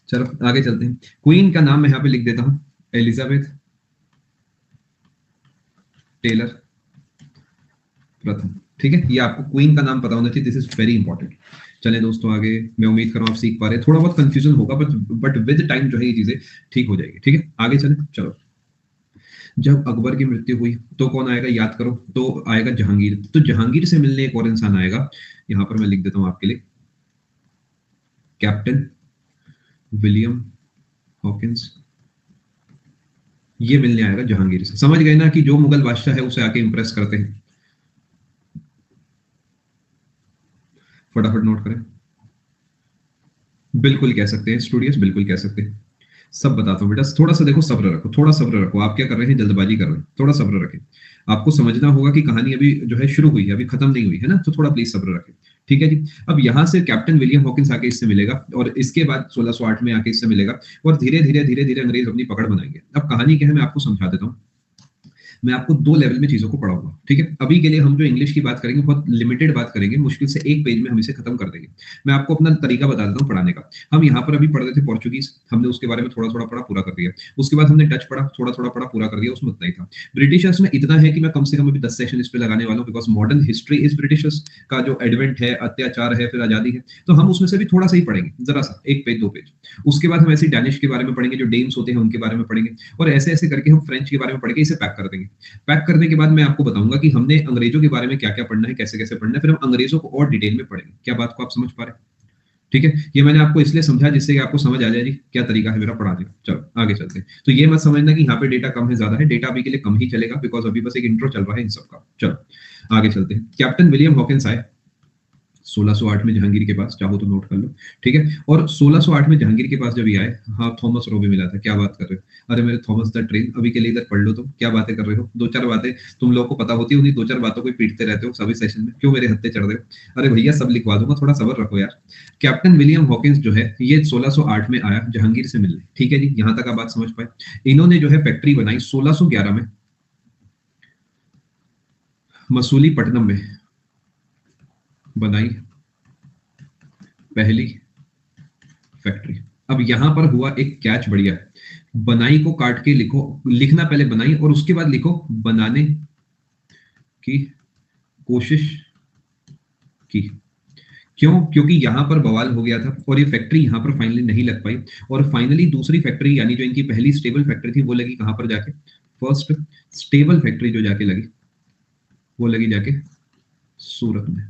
चलो आगे चलते हैं। क्वीन का नाम मैं यहाँ पे लिख देता हूँ, एलिजाबेथ टेलर प्रथम, ठीक है। ये आपको क्वीन का नाम पता होना चाहिए, दिस इज वेरी इंपॉर्टेंट। चले दोस्तों आगे, मैं उम्मीद कर रहा हूँ आप सीख पा रहे हैं। थोड़ा बहुत कंफ्यूजन होगा बट विद टाइम जो है ये चीजें ठीक हो जाएगी, ठीक है। आगे चले, चलो। जब अकबर की मृत्यु हुई तो कौन आएगा, याद करो। तो आएगा जहांगीर। तो जहांगीर से मिलने एक और इंसान आएगा, यहां पर मैं लिख देता हूं आपके लिए, कैप्टन विलियम हॉकिंस। ये मिलने आएगा जहांगीर से। समझ गए ना कि जो मुगल बादशाह है उसे आके इंप्रेस करते हैं। फटाफट नोट करें। बिल्कुल कह सकते हैं स्टूडियस, बिल्कुल कह सकते हैं। सब बताता हूँ बेटा, थोड़ा सा देखो, सब्र रखो, थोड़ा सब्र रखो। आप क्या कर रहे हैं, जल्दबाजी कर रहे हैं, थोड़ा सब्र रखें। आपको समझना होगा कि कहानी अभी जो है शुरू हुई है, अभी खत्म नहीं हुई है ना, तो थोड़ा प्लीज सब्र रखें, ठीक है जी। अब यहाँ से कैप्टन विलियम हॉकिंस आके इससे मिलेगा और इसके बाद 1608 में आके इससे मिलेगा और धीरे धीरे धीरे धीरे अंग्रेज अपनी पकड़ बनाएंगे। अब कहानी क्या है मैं आपको समझा देता हूँ। मैं आपको दो लेवल में चीजों को पढ़ाऊंगा, ठीक है। अभी के लिए हम जो इंग्लिश की बात करेंगे बहुत लिमिटेड बात करेंगे, मुश्किल से एक पेज में हम इसे खत्म कर देंगे। मैं आपको अपना तरीका बता देता हूँ पढ़ाने का। हम यहाँ पर अभी पढ़ रहे थे पोर्चुगीज, हमने उसके बारे में थोड़ा थोड़ा पढ़ा, पूरा कर दिया। उसके बाद हमने डच पढ़ा, थोड़ा थोड़ा पढ़ा, पूरा कर दिया, उसमें उतना ही था। ब्रिटिशर्स में इतना है कि मैं कम से कम अभी 10 सेशन इस पे लगाने वाला हूँ, because modern history is Britishers का जो एडवेंट है, अत्याचार है, फिर आजादी है, तो हम उसमें से भी थोड़ा सा ही पढ़ेंगे, जरा सा, एक पेज दो पेज। उसके बाद हम ऐसे डैनिश के बारे में पढ़ेंगे, जो डेम्स होते हैं उनके बारे में पढ़ेंगे, और ऐसे ऐसे करके हम फ्रेंच के बारे में पढ़ के इसे पैक कर देंगे। पैक करने के बाद मैं आपको बताऊंगा कि हमने अंग्रेजों के बारे में क्या क्या पढ़ना है, कैसे कैसे पढ़ना है, फिर हम अंग्रेजों को और डिटेल में पढ़ेंगे। क्या बात को आप समझ पा रहे हैं? ठीक है। ये मैंने आपको इसलिए समझा जिससे कि आपको समझ आ जाए जी क्या तरीका है मेरा पढ़ाने का। चलो आगे चलते हैं। तो ये मत समझना कि यहाँ पे डेटा कम है ज्यादा है, डेटा अभी के लिए कम ही चलेगा, बिकॉज अभी बस एक इंट्रो चल रहा है इन सबका। चलो आगे चलते हैं। कैप्टन विलियम हॉकिंस आए 1608 में जहांगीर के पास, चाहो तो नोट कर लो, ठीक है। और 1608 में जहांगीर के पास जब ये आए, हाँ थॉमस रो भी मिला था। क्या बात कर रहे हो? अरे मेरे थॉमस द ट्रेन, अभी के लिए इधर पढ़ लो। तुम क्या बातें कर रहे हो? दो चार बातें तुम लोगों को पता होती है, उन्हीं दो चार बातों को ही पीटते रहते हो सभी सेशन में, क्यों मेरे हत्थे चढ़ रहे हो? अरे भैया सब लिखवा दूंगा, थोड़ा सब्र रखो यार। कैप्टन विलियम हॉकिंस जो है ये 1608 में आया जहांगीर से मिलने, ठीक है जी। यहां तक आप बात समझ पाए। इन्होंने जो है फैक्ट्री बनाई 1611 में मसूलीपट्टनम में, बनाई पहली फैक्ट्री। अब यहां पर हुआ एक कैच बढ़िया है, बनाई को काट के लिखो, लिखना पहले बनाई और उसके बाद लिखो बनाने की कोशिश की। क्यों? क्योंकि यहां पर बवाल हो गया था और ये फैक्ट्री यहां पर फाइनली नहीं लग पाई, और फाइनली दूसरी फैक्ट्री यानी जो इनकी पहली स्टेबल फैक्ट्री थी वो लगी कहां पर जाके, फर्स्ट स्टेबल फैक्ट्री जो जाके लगी वो लगी जाके सूरत में।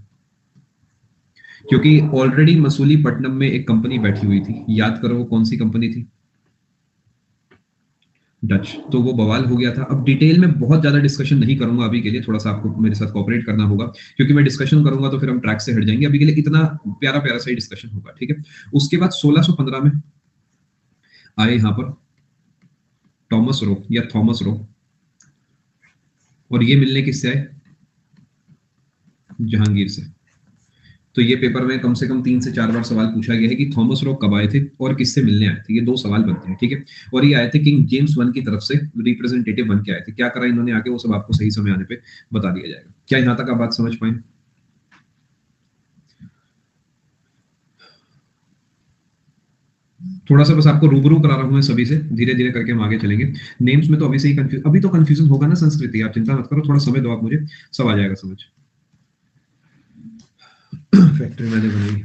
क्योंकि ऑलरेडी मसूलीपट्टनम में एक कंपनी बैठी हुई थी, याद करो वो कौन सी कंपनी थी, डच। तो वो बवाल हो गया था। अब डिटेल में बहुत ज्यादा डिस्कशन नहीं करूंगा अभी के लिए, थोड़ा सा आपको मेरे साथ कोऑपरेट करना होगा, क्योंकि मैं डिस्कशन करूंगा तो फिर हम ट्रैक से हट जाएंगे। अभी के लिए इतना प्यारा प्यारा सा ही डिस्कशन होगा, ठीक है। उसके बाद 1615 में आए यहाँ पर टॉमस रो या थॉमस रो, और ये मिलने किससे आए, जहांगीर से। तो ये पेपर में कम से कम 3 से 4 बार सवाल पूछा गया है कि थॉमस रो कब आए थे और किससे मिलने आए थे। ये दो सवाल बनते हैं, ठीक है। और ये आए थे किंग जेम्स वन की तरफ से, रिप्रेजेंटेटिव बन के आए थे। क्या करा इन्होंने आके, वो सब आपको सही समय आने पे बता दिया जाएगा। क्या यहां तक आप बात समझ पाए? थोड़ा सा बस आपको रूबरू करा रहा हूं मैं सभी से, धीरे धीरे करके हम आगे चलेंगे। नेम्स में तो अभी से ही कंफ्यूज, अभी तो कंफ्यूजन होगा ना संस्कृति, आप चिंता मत करो, थोड़ा समय दो आप मुझे, सब आ जाएगा समझ। फैक्ट्री मैंने बनाई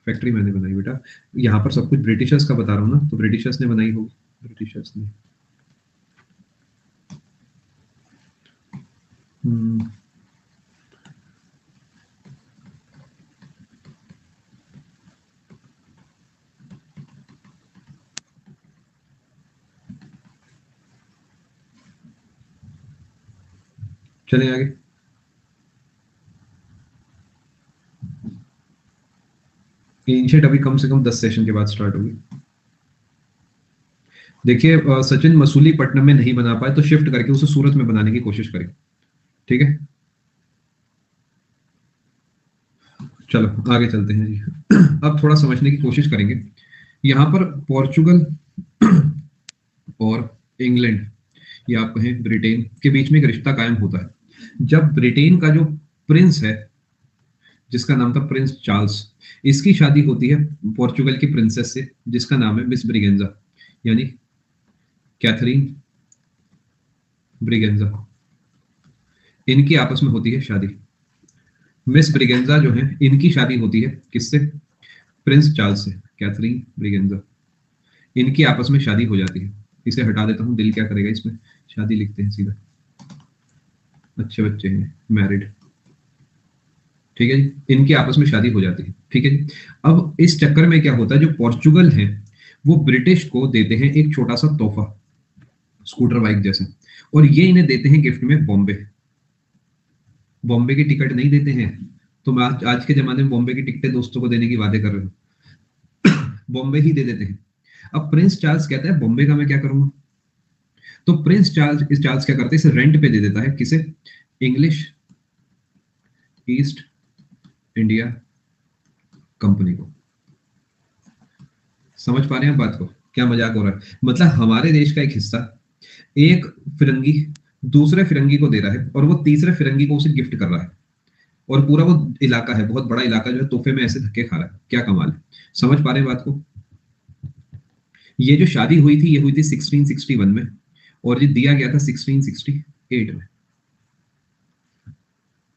फैक्ट्री मैंने बनाई बेटा। यहाँ पर सब कुछ ब्रिटिशर्स का बता रहा हूँ ना, तो ब्रिटिशर्स ने बनाई होगी, ब्रिटिशर्स ने। हम्म, चलें आगे। एंशियंट अभी कम से कम 10 सेशन के बाद स्टार्ट होगी। देखिए सचिन मसूलीपट्टनम में नहीं बना पाए तो शिफ्ट करके उसे सूरत में बनाने की कोशिश करें, ठीक है। चलो आगे चलते हैं जी। अब थोड़ा समझने की कोशिश करेंगे। यहाँ पर पोर्चुगल और इंग्लैंड या आप कहें ब्रिटेन के बीच में एक रिश्ता कायम होता है जब ब्रिटेन का जो प्रिंस है, जिसका नाम था प्रिंस चार्ल्स, इसकी शादी होती है पोर्चुगल की प्रिंसेस से जिसका नाम है मिस ब्रिगेंजा, यानी कैथरीन ब्रिगेंजा। इनकी आपस में होती है शादी। मिस ब्रिगेंजा जो है इनकी शादी होती है किससे? प्रिंस चार्ल्स से, कैथरीन ब्रिगेंजा। इनकी आपस में शादी हो जाती है। इसे हटा देता हूं, दिल क्या करेगा इसमें, शादी लिखते हैं सीधा। अच्छे बच्चे हैं, मैरिड, ठीक है जी। इनकी आपस में शादी हो जाती है, ठीक है जी। अब इस चक्कर में क्या होता है, जो पोर्चुगल है वो ब्रिटिश को देते हैं एक छोटा सा तोहफा, स्कूटर बाइक जैसे, और ये इन्हें देते हैं गिफ्ट में बॉम्बे। बॉम्बे की टिकट नहीं देते हैं। तुम आज के जमाने में बॉम्बे की टिकटें दोस्तों को देने की वादे कर रहे हो, बॉम्बे ही दे देते हैं। अब प्रिंस चार्ल्स कहता है बॉम्बे का मैं क्या करूंगा, तो प्रिंस चार्ल्स क्या करते हैं, इसे रेंट पे दे देता है, किसे? इंग्लिश ईस्ट इंडिया कंपनी को। समझ पा रहे हैं बात को, क्या मजाक हो रहा है? मतलब हमारे देश का एक हिस्सा एक फिरंगी दूसरे फिरंगी को दे रहा है और वो तीसरे फिरंगी को उसे गिफ्ट कर रहा है, और पूरा वो इलाका है, बहुत बड़ा इलाका जो है तोहफे में ऐसे धक्के खा रहा है। क्या कमाल है, समझ पा रहे हैं बात को? ये जो शादी हुई थी ये हुई थी 1661 में, और ये दिया गया था 1668 में।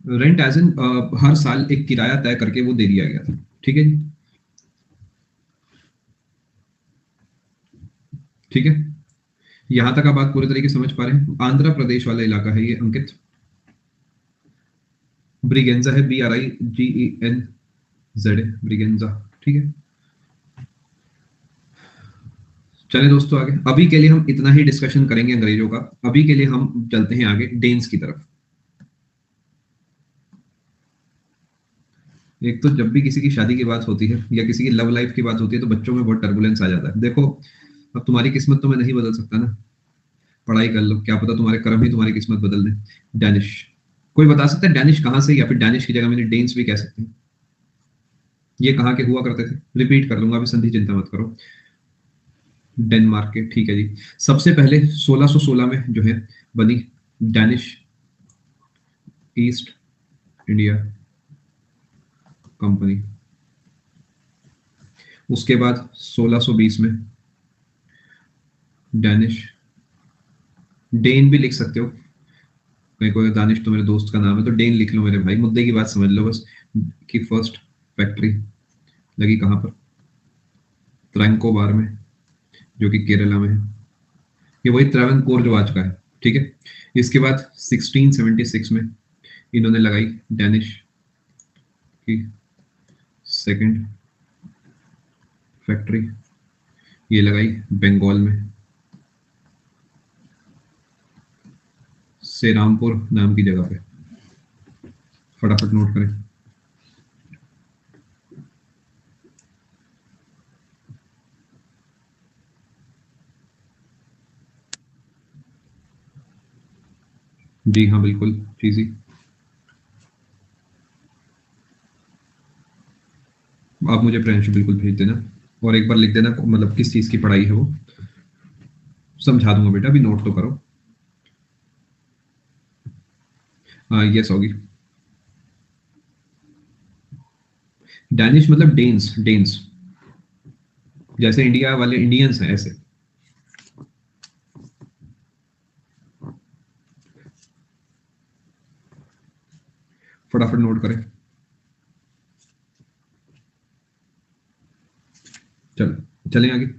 रेंट एज इन हर साल एक किराया तय करके वो दे दिया गया था, ठीक है जी। ठीक है, यहां तक आप बात पूरे तरीके से समझ पा रहे हैं। आंध्र प्रदेश वाला इलाका है ये अंकित। ब्रिगेंजा है, BRIGENZ, ब्रिगेंजा, ठीक है। चलें दोस्तों आगे, अभी के लिए हम इतना ही डिस्कशन करेंगे अंग्रेजों का। अभी के लिए हम चलते हैं आगे डेन्स की तरफ। एक तो जब भी किसी की शादी की बात होती है या किसी की लव लाइफ की बात होती है तो बच्चों में बहुत टर्बुलेंस आ जाता है। देखो, अब तुम्हारी किस्मत तो मैं नहीं बदल सकता ना, पढ़ाई कर लो, क्या पता तुम्हारे कर्म ही तुम्हारी किस्मत बदल दें। डैनिश, कोई बता सकता है डैनिश कहाँ से, या फिर डैनिश की जगह मैंने डेन्स भी कह सकते हैं। ये कहाँ के हुआ करते थे? रिपीट कर लूंगा, अभी संधि चिंता मत करो। डेनमार्क के, ठीक है जी। सबसे पहले 1616 में जो है बनी डैनिश ईस्ट इंडिया कंपनी। उसके बाद 1620 में डैनिश, डेन भी लिख सकते हो, कहीं कोई दानिश तो मेरे दोस्त का नाम है तो डेन लिख लो मेरे भाई, मुद्दे की बात समझ लो बस। कि फर्स्ट फैक्ट्री लगी कहाँ पर? त्रैंकोबार में, जो कि केरला में है। ये वही त्रावणकोर जो आज का है, ठीक है। इसके बाद 1676 में इन्होंने लगाई डैनिश की सेकंड फैक्ट्री, ये लगाई बंगाल में, सेरामपुर नाम की जगह पे। फटाफट नोट करें। जी हाँ बिल्कुल, चीजी। आप मुझे फ्रेंच बिल्कुल भेज देना, और एक बार लिख देना मतलब किस चीज की पढ़ाई है वो, समझा दूंगा बेटा, अभी नोट तो करो। हाँ यस होगी। डैनिश मतलब डेन्स, डेन्स जैसे इंडिया वाले इंडियंस हैं ऐसे। फटाफट नोट करें। चलो चलें आगे।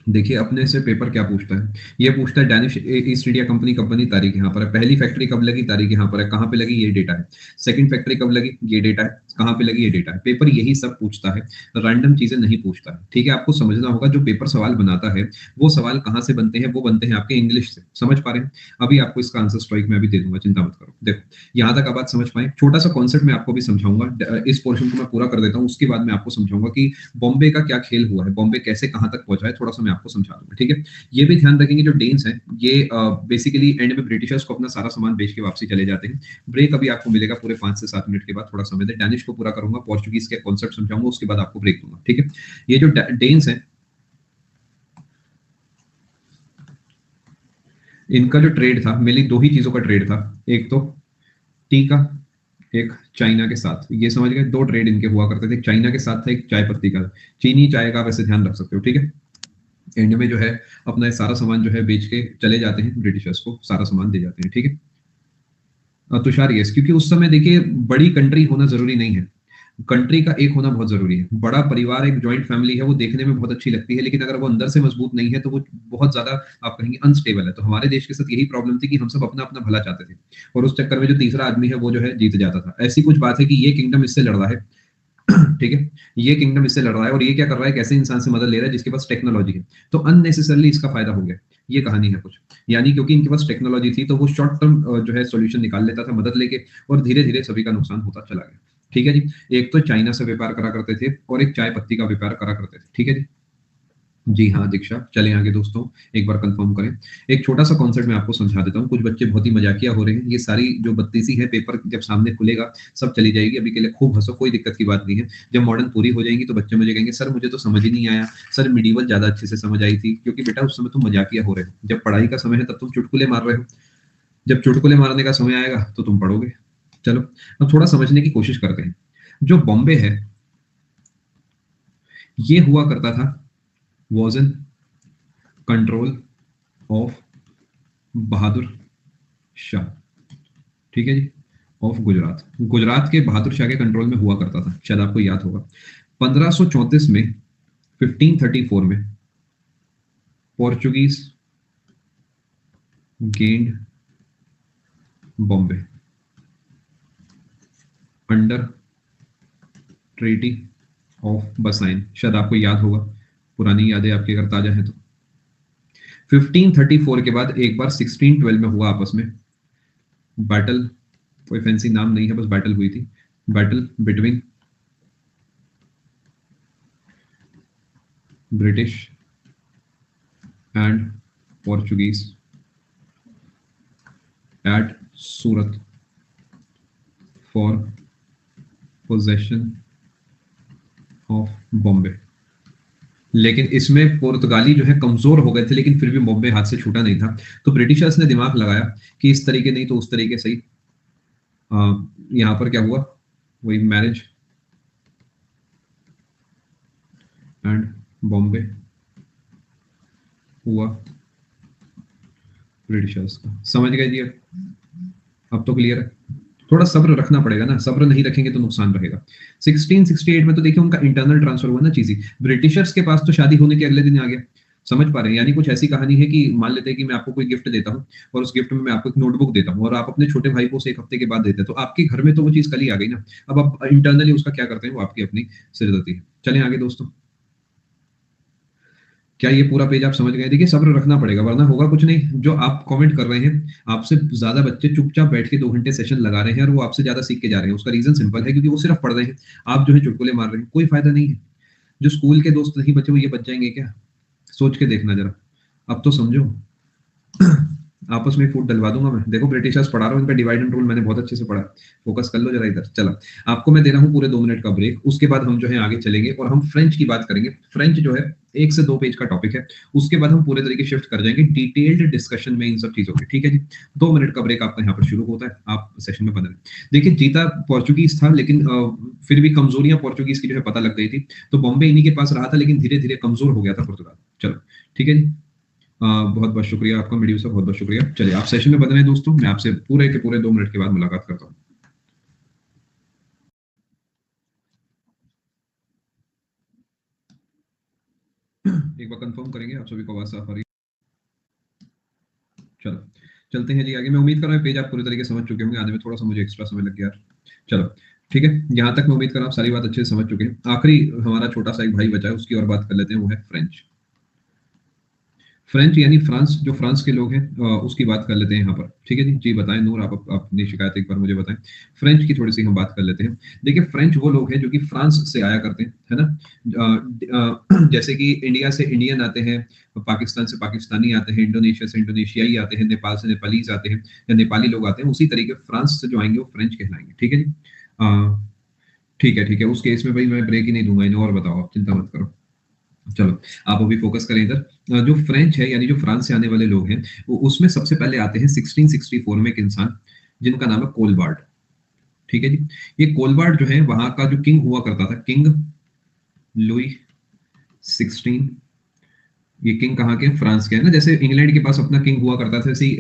देखिए अपने से पेपर क्या पूछता है, ये पूछता है डैनिश ईस्ट इंडिया कंपनी कब बनी, तारीख यहाँ पर है, पहली फैक्ट्री कब लगी, तारीख यहाँ पर है, कहाँ पे लगी ये डेटा है, सेकंड फैक्ट्री कब लगी ये डेटा है, कहाँ पे लगी ये डेटा है। पेपर यही सब पूछता है, रैंडम चीजें नहीं पूछता है। ठीक है, आपको समझना होगा जो पेपर सवाल बनाता है वो सवाल कहाँ से बनते हैं, वो बनते हैं आपके इंग्लिश से। समझ पा रहे हैं? अभी आपको इसका आंसर स्ट्राइक में अभी दे दूंगा, चिंता मत करो। देखो यहाँ तक आप बात समझ पाए, छोटा सा कॉन्सेप्ट मैं आपको भी समझाऊंगा, इस पोर्शन को मैं पूरा कर देता हूँ, उसके बाद मैं आपको समझाऊंगा कि बॉम्बे का क्या खेल हुआ है, बॉम्बे कैसे कहाँ तक पहुंचा है, थोड़ा सा मैं आपको समझा दूंगा। ठीक है, ये भी ध्यान रखेंगे जो डेन्स हैं ये बेसिकली एंड में ब्रिटिशर्स को अपना सारा सामान बेच के वापसी चले जाते हैं। ब्रेक अभी आपको मिलेगा पूरे 5 से 7 मिनट के बाद, थोड़ा समय दे, डैनिश को पूरा करूंगा, पोर्चुगीज के कॉन्सेप्ट समझाऊंगा, उसके बाद आपको ब्रेक दूंगा। ठीक है, ये जो डेन्स हैं इनका जो ट्रेड था, मेनली दो ही चीजों का ट्रेड था, एक तो टी का, एक चाइना के साथ। ये समझ गए, दो ट्रेड इनके हुआ करते थे, एक चाइना के साथ था, एक चाय पत्ती का। चीनी चाय का वैसे ध्यान रख सकते हो। ठीक है, एंड में जो है अपना सारा सामान जो है बेच के चले जाते हैं, ब्रिटिशर्स को सारा सामान दे जाते हैं। ठीक है, तुषार यस, क्योंकि उस समय देखिए बड़ी कंट्री होना जरूरी नहीं है, कंट्री का एक होना बहुत जरूरी है। बड़ा परिवार, एक जॉइंट फैमिली है, वो देखने में बहुत अच्छी लगती है, लेकिन अगर वो अंदर से मजबूत नहीं है तो वो बहुत ज्यादा आप कहेंगे अनस्टेबल है। तो हमारे देश के साथ यही प्रॉब्लम थी कि हम सब अपना अपना भला चाहते थे, और उस चक्कर में जो तीसरा आदमी है वो जो है जीत जाता था। ऐसी कुछ बात है कि ये किंगडम इससे लड़ रहा है, ठीक है, ये किंगडम इससे लड़ रहा है, और ये क्या कर रहा है, कैसे इंसान से मदद ले रहा है जिसके पास टेक्नोलॉजी है, तो अननेसेसरली इसका फायदा हो गया। ये कहानी है कुछ, यानी क्योंकि इनके पास टेक्नोलॉजी थी तो वो शॉर्ट टर्म जो है सॉल्यूशन निकाल लेता था मदद लेके, और धीरे धीरे सभी का नुकसान होता चला गया। ठीक है जी, एक तो चाइना से व्यापार करा करते थे और एक चाय पत्ती का व्यापार करा करते थे। ठीक है जी, जी हाँ दीक्षा, चलें आगे दोस्तों, एक बार कंफर्म करें। एक छोटा सा कॉन्सेप्ट मैं आपको समझा देता हूँ, कुछ बच्चे बहुत ही मजाकिया हो रहे हैं, ये सारी जो बत्तीसी है पेपर जब सामने खुलेगा सब चली जाएगी, अभी के लिए खूब हंसो, कोई दिक्कत की बात नहीं है। जब मॉडर्न पूरी हो जाएंगी तो बच्चे मुझे कहेंगे सर मुझे तो समझ ही नहीं आया, सर मिडीवल ज्यादा अच्छे से समझ आई थी, क्योंकि बेटा उस समय तुम मजाकिया हो रहे हो, जब पढ़ाई का समय है तब तुम चुटकुले मार रहे हो, जब चुटकुले मारने का समय आएगा तो तुम पढ़ोगे। चलो अब थोड़ा समझने की कोशिश करते हैं। जो बॉम्बे है ये हुआ करता था, was in control of Bahadur Shah. ठीक है जी, ऑफ गुजरात, गुजरात के बहादुर शाह के कंट्रोल में हुआ करता था, शायद आपको याद होगा। 1534 में, 1534 में Portuguese gained Bombay under treaty of Bassein, शायद आपको याद होगा, पुरानी यादें आपकी अगर ताजा है तो। 1534 के बाद एक बार 1612 में हुआ आपस में बैटल, कोई फैंसी नाम नहीं है, बस बैटल हुई थी, battle between British and Portuguese at Surat for possession of Bombay. लेकिन इसमें पुर्तगाली जो है कमजोर हो गए थे, लेकिन फिर भी बॉम्बे हाथ से छूटा नहीं था। तो ब्रिटिशर्स ने दिमाग लगाया कि इस तरीके नहीं तो उस तरीके सही, यहाँ पर क्या हुआ, वही मैरिज एंड बॉम्बे हुआ ब्रिटिशर्स का। समझ गए जी? अब तो क्लियर है। थोड़ा सब्र रखना पड़ेगा ना, सब्र नहीं रखेंगे तो नुकसान रहेगा। 1668 में तो देखिए उनका इंटरनल ट्रांसफर हुआ ना चीजी, ब्रिटिशर्स के पास तो शादी होने के अगले दिन आ गया। समझ पा रहे हैं? यानी कुछ ऐसी कहानी है कि मान लेते हैं कि मैं आपको कोई गिफ्ट देता हूँ और उस गिफ्ट में मैं आपको एक नोटबुक देता हूँ और आप अपने छोटे भाई को उसे 1 हफ्ते के बाद देते हैं, तो आपके घर में तो वो चीज कल ही आ गई ना। अब आप इंटरनली उसका क्या करते हैं वो आपकी अपनी सिरदर्दी है। चलें आगे दोस्तों, क्या ये पूरा पेज आप समझ गए? देखिए सब्र रखना पड़ेगा वरना होगा कुछ नहीं। जो आप कमेंट कर रहे हैं, आपसे ज्यादा बच्चे चुपचाप बैठ के 2 घंटे सेशन लगा रहे हैं और वो आपसे ज्यादा सीख के जा रहे हैं। उसका रीजन सिंपल है, क्योंकि वो सिर्फ पढ़ रहे हैं, आप जो है चुटकुले मार रहे हैं, कोई फायदा नहीं है। जो स्कूल के दोस्त नहीं बचे वो ये बच जाएंगे क्या? सोच के देखना जरा, अब तो समझो। आपस में फूट डलवा दूंगा मैं। देखो ब्रिटिशर्स पढ़ा रहा हूँ, इनका डिवाइड एंड रूल मैंने बहुत अच्छे से पढ़ा, फोकस कर लो जरा इधर। चला, आपको मैं दे रहा हूँ पूरे 2 मिनट का ब्रेक, उसके बाद हम जो है आगे चलेंगे और हम फ्रेंच की बात करेंगे। फ्रेंच जो है 1 से 2 पेज का टॉपिक है, उसके बाद हम पूरे तरीके शिफ्ट कर जाएंगे डिटेल्ड डिस्कशन में इन सब चीजों की। ठीक है जी, 2 मिनट का ब्रेक आपका यहाँ पर शुरू होता है, आप सेशन में बने रहें। देखिए जीता पोर्चुगीज था, लेकिन फिर भी कमजोरियां पोर्चुगीज की जो है पता लग गई थी, तो बॉम्बे इन्हीं के पास रहा था, लेकिन धीरे धीरे कमजोर हो गया था पुर्तगाल। चलो ठीक है जी, बहुत बहुत शुक्रिया आपका मीडियो साहब, बहुत बहुत शुक्रिया। चलिए आप सेशन में बने रहें दोस्तों, मैं आपसे पूरे के पूरे 2 मिनट के बाद मुलाकात करता हूँ। एक बार कंफर्म करेंगे आप सभी को आवाज साफ आ रही है? चलो चलते हैं जी आगे। मैं उम्मीद कर रहा हूँ पेज आप पूरी तरीके से समझ चुके होंगे, आने में थोड़ा सा मुझे एक्स्ट्रा समय लग गया। चलो ठीक है, यहाँ तक मैं उम्मीद कर रहा हूँ सारी बात अच्छे से समझ चुके हैं। आखिरी हमारा छोटा सा एक भाई बचा है, उसकी और बात कर लेते हैं, वो है फ्रेंच। फ्रेंच यानी फ्रांस, जो फ्रांस के लोग हैं उसकी बात कर लेते हैं यहाँ पर। ठीक है जी, जी बताएं नूर, आप अपनी शिकायत एक बार मुझे बताएं। फ्रेंच की थोड़ी सी हम बात कर लेते हैं। देखिए फ्रेंच वो लोग हैं जो कि फ्रांस से आया करते हैं, है ना। जैसे कि इंडिया से इंडियन आते हैं, पाकिस्तान से पाकिस्तानी आते हैं, इंडोनेशिया से इंडोनेशियाई आते हैं, नेपाल से नेपालीज आते हैं या नेपाली लोग आते हैं, उसी तरीके फ्रांस से जो आएंगे वो फ्रेंच कहलाएंगे। ठीक है जी। ठीक है ठीक है, उस केस में भाई मैं ब्रेक ही नहीं दूंगा इन्हें, और बताओ, आप चिंता मत करो। चलो आप अभी फोकस करें इधर। जो फ्रेंच है यानी जो फ्रांस से आने वाले लोग हैं, वो उसमें सबसे पहले आते हैं 1664 में एक इंसान जिनका नाम है कोलबार्ड। ठीक है जी। ये कोलबार्ड जो है वहां का जो किंग हुआ करता था, किंग लुई 16। ये किंग कहाँ के? फ्रांस के, है ना। जैसे इंग्लैंड के पास अपना किंग हुआ करता था, ऐसे ही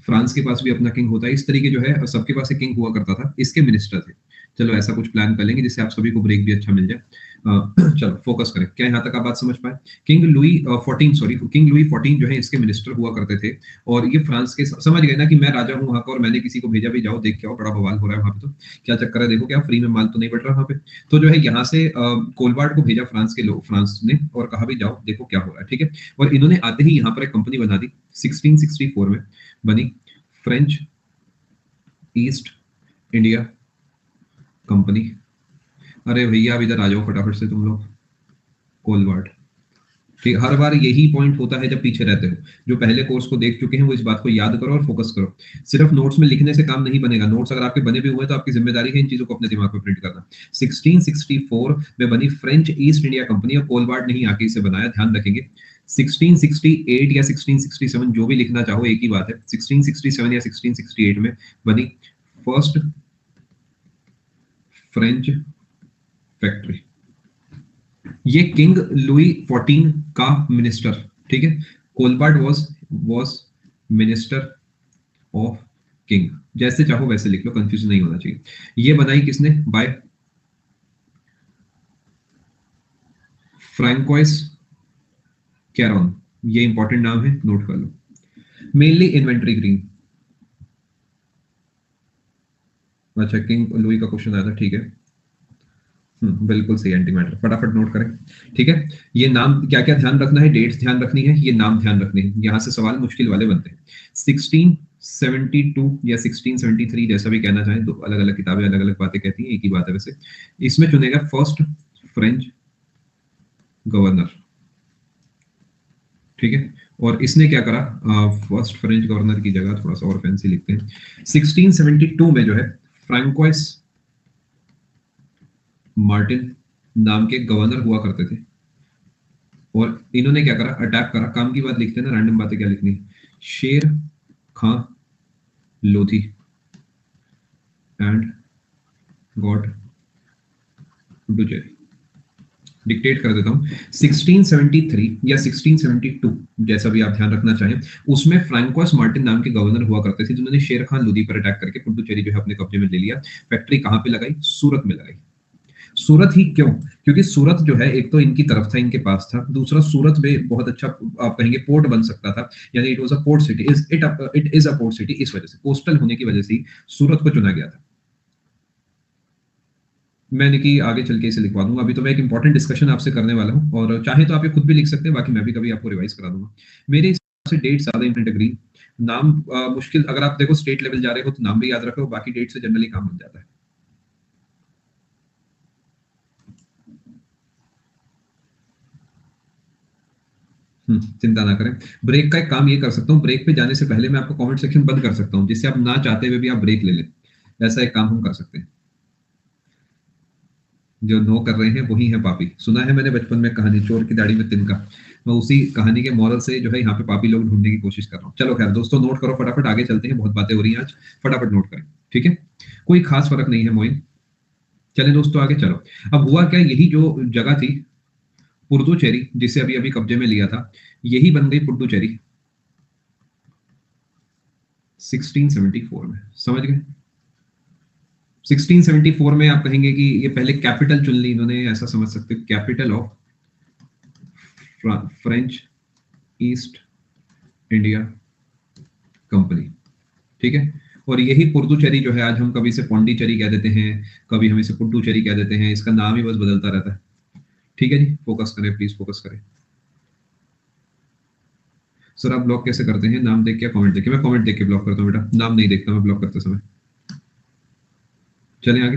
फ्रांस के पास भी अपना किंग होता है। इस तरीके जो है सबके पास एक किंग हुआ करता था, इसके मिनिस्टर थे। चलो ऐसा कुछ प्लान कर लेंगे जिससे आप सभी को ब्रेक भी अच्छा मिल जाए। चलो फोकस करें, क्या यहाँ तक आप बात समझ पाए? King Louis 14, sorry king Louis 14 जो है इसके मिनिस्टर हुआ करते थे। और ये फ्रांस के, समझ गए ना कि मैं राजा हूँ वहां का और मैंने किसी को भेजा भी, जाओ देख के आओ, बड़ा बवाल हो रहा है वहां पे, तो क्या चक्कर है, देखो क्या फ्री में माल तो नहीं बट रहा वहां पे। तो जो है यहाँ से कोलबार्ड को भेजा फ्रांस के लोग, फ्रांस ने, और कहा भी जाओ देखो क्या हो रहा है। ठीक है। और इन्होंने आते ही यहाँ पर एक कंपनी बना दी, 1664 में बनी फ्रेंच ईस्ट इंडिया कंपनी। अरे भैया अब इधर आ जाओ फटाफट से तुम लोग। कोलवार्ड, ठीक, हर बार यही पॉइंट होता है जब पीछे रहते हो। जो पहले कोर्स को देख चुके हैं वो इस बात को याद करो और फोकस करो। सिर्फ नोट्स में लिखने से काम नहीं बनेगा, नोट्स अगर आपके बने भी हुए हैं तो आपकी जिम्मेदारी है इन चीजों को अपने दिमाग में प्रिंट करना। 1664 में बनी फ्रेंच ईस्ट इंडिया कंपनी, और कोलबार्ड नहीं आके इसे बनाया, ध्यान रखेंगे। 1668 या 1667 जो भी लिखना चाहो एक ही बात है, 1667 या 1668 में बनी फर्स्ट फ्रेंच फैक्ट्री। ये किंग लुई 14 का मिनिस्टर, ठीक है। Colbert was minister of king, जैसे चाहो वैसे लिख लो, कंफ्यूजन नहीं होना चाहिए। ये बनाई किसने? By Francois Caron. ये इंपॉर्टेंट नाम है, नोट कर लो। Mainly inventory green. अच्छा किंग लुई का क्वेश्चन आया था, ठीक है। बिल्कुल सही, एंटी मैटर, फटाफट नोट करें। ठीक है। ये नाम क्या क्या ध्यान रखना है, डेट्स ध्यान रखनी है, ये नाम ध्यान रखने हैं, यहां से सवाल मुश्किल वाले बनते हैं। 1672 या 1673 जैसा भी कहना चाहें, दो अलग अलग किताबें अलग अलग बातें कहती हैं, एक ही बात है वैसे। इसमें चुनेगा फर्स्ट फ्रेंच गवर्नर। ठीक है। और इसने क्या करा? फर्स्ट फ्रेंच गवर्नर की जगह थोड़ा सा और फैंसी लिखते हैं। 1672 में जो है फ्रैंकोइस मार्टिन नाम के गवर्नर हुआ करते थे, और इन्होंने क्या करा? अटैक करा। काम की बात लिखते हैं ना, रैंडम बातें क्या लिखनी है। Sher Khan Lodhi and got Puducherry. Dictate कर देता हूं, 1673 या 1672 जैसा भी आप ध्यान रखना चाहें, उसमें फ्रैंकोस मार्टिन नाम के गवर्नर हुआ करते थे, जिन्होंने शेर खान लोधी पर अटैक करके पुडुचेरी जो है अपने कब्जे में ले लिया। फैक्ट्री कहां पे लगाई? सूरत में लगाई। सूरत ही क्यों? क्योंकि सूरत जो है एक तो इनकी तरफ था, इनके पास था, दूसरा सूरत में बहुत अच्छा आप कहेंगे पोर्ट बन सकता था, यानी it was a port city, it is a port city. इस वजह से, कोस्टल होने की वजह से ही सूरत को चुना गया था। मैंने कि आगे चल के इसे लिखवा दूंगा, अभी तो मैं एक इंपॉर्टेंट डिस्कशन आपसे करने वाला हूं, और चाहे तो आप ये खुद भी लिख सकते हैं, बाकी मैं भी कभी आपको रिवाइज करा दूंगा। मेरे हिसाब से डेट ज्यादा इंपॉर्टेंट, अग्री। नाम मुश्किल, अगर आप देखो स्टेट लेवल जा रहे हो तो नाम भी याद रखो, बाकी डेट से जनरली काम बन जाता है। चिंता ना करें। ब्रेक का एक काम ये कर सकता हूँ, ब्रेक पे जाने से पहले मैं आपको कमेंट सेक्शन बंद कर सकता हूँ, जिससे आप ना चाहते हुए भी आप ब्रेक ले लें। ऐसा एक काम हम कर सकते हैं। जो नो कर रहे हैं वही है पापी। सुना है मैंने बचपन में कहानी, चोर की दाढ़ी में तिनका। मैं उसी कहानी के मॉरल से जो है यहाँ पे पापी लोग ढूंढने की कोशिश कर रहा हूँ। चलो खैर दोस्तों, नोट करो फटाफट, आगे चलते हैं, बहुत बातें हो रही हैं आज, फटाफट नोट करें। ठीक है, कोई खास फर्क नहीं है मोइन। चले दोस्तों आगे चलो। अब हुआ क्या, यही जो जगह थी पुडुचेरी, जिसे अभी अभी कब्जे में लिया था, यही बन गई पुडुचेरी 1674 में। समझ गए? 1674 में आप कहेंगे कि ये पहले कैपिटल चुन ली इन्होंने, ऐसा समझ सकते हो, capital of French east India company, ठीक है। और यही पुडुचेरी जो है, आज हम कभी से पौंडीचेरी कह देते हैं, कभी हम इसे पुडुचेरी कह देते हैं, इसका नाम ही बस बदलता रहता है, ठीक है जी। फोकस करें प्लीज, फोकस करें। सर आप ब्लॉक कैसे करते हैं? नाम देख के, कमेंट देख के? मैं कमेंट देख के ब्लॉक करता हूँ बेटा, नाम नहीं देखता मैं ब्लॉक करते समय। चलें आगे।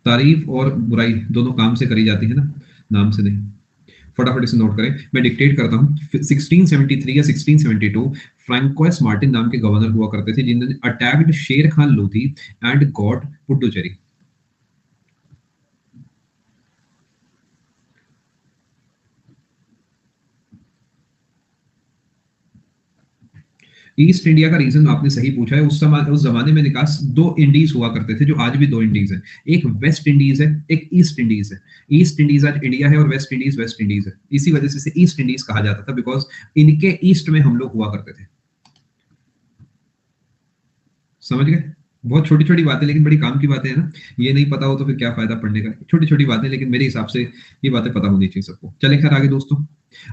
तारीफ और बुराई दोनों काम से करी जाती है ना, नाम से नहीं। फटाफट इसे नोट करें, मैं डिक्टेट करता हूं। 1673 या 1672 फ्रैंकोइस मार्टिन नाम के गवर्नर हुआ करते थे, जिन्होंने अटैक्ड शेर Khan Lodhi and got Puducherry. East India का रीजन आपने सही पूछा है। उस जमाने में निकास दो इंडीज हुआ करते थे, जो आज भी दो इंडीज है। एक वेस्ट इंडीज है, एक ईस्ट इंडीज है। ईस्ट इंडीज आज इंडिया है और वेस्ट इंडीज वेस्ट इंडीज है। इसी वजह से इसे ईस्ट इंडीज कहा जाता था, बिकॉज इनके ईस्ट में हम लोग हुआ करते थे। समझ गए? बहुत छोटी छोटी बातें लेकिन बड़ी काम की बातें हैं ना। ये नहीं पता हो तो फिर क्या फायदा पढ़ने का। छोटी छोटी बातें, लेकिन मेरे हिसाब से ये बातें पता होनी चाहिए सबको। चलें खैर आगे दोस्तों।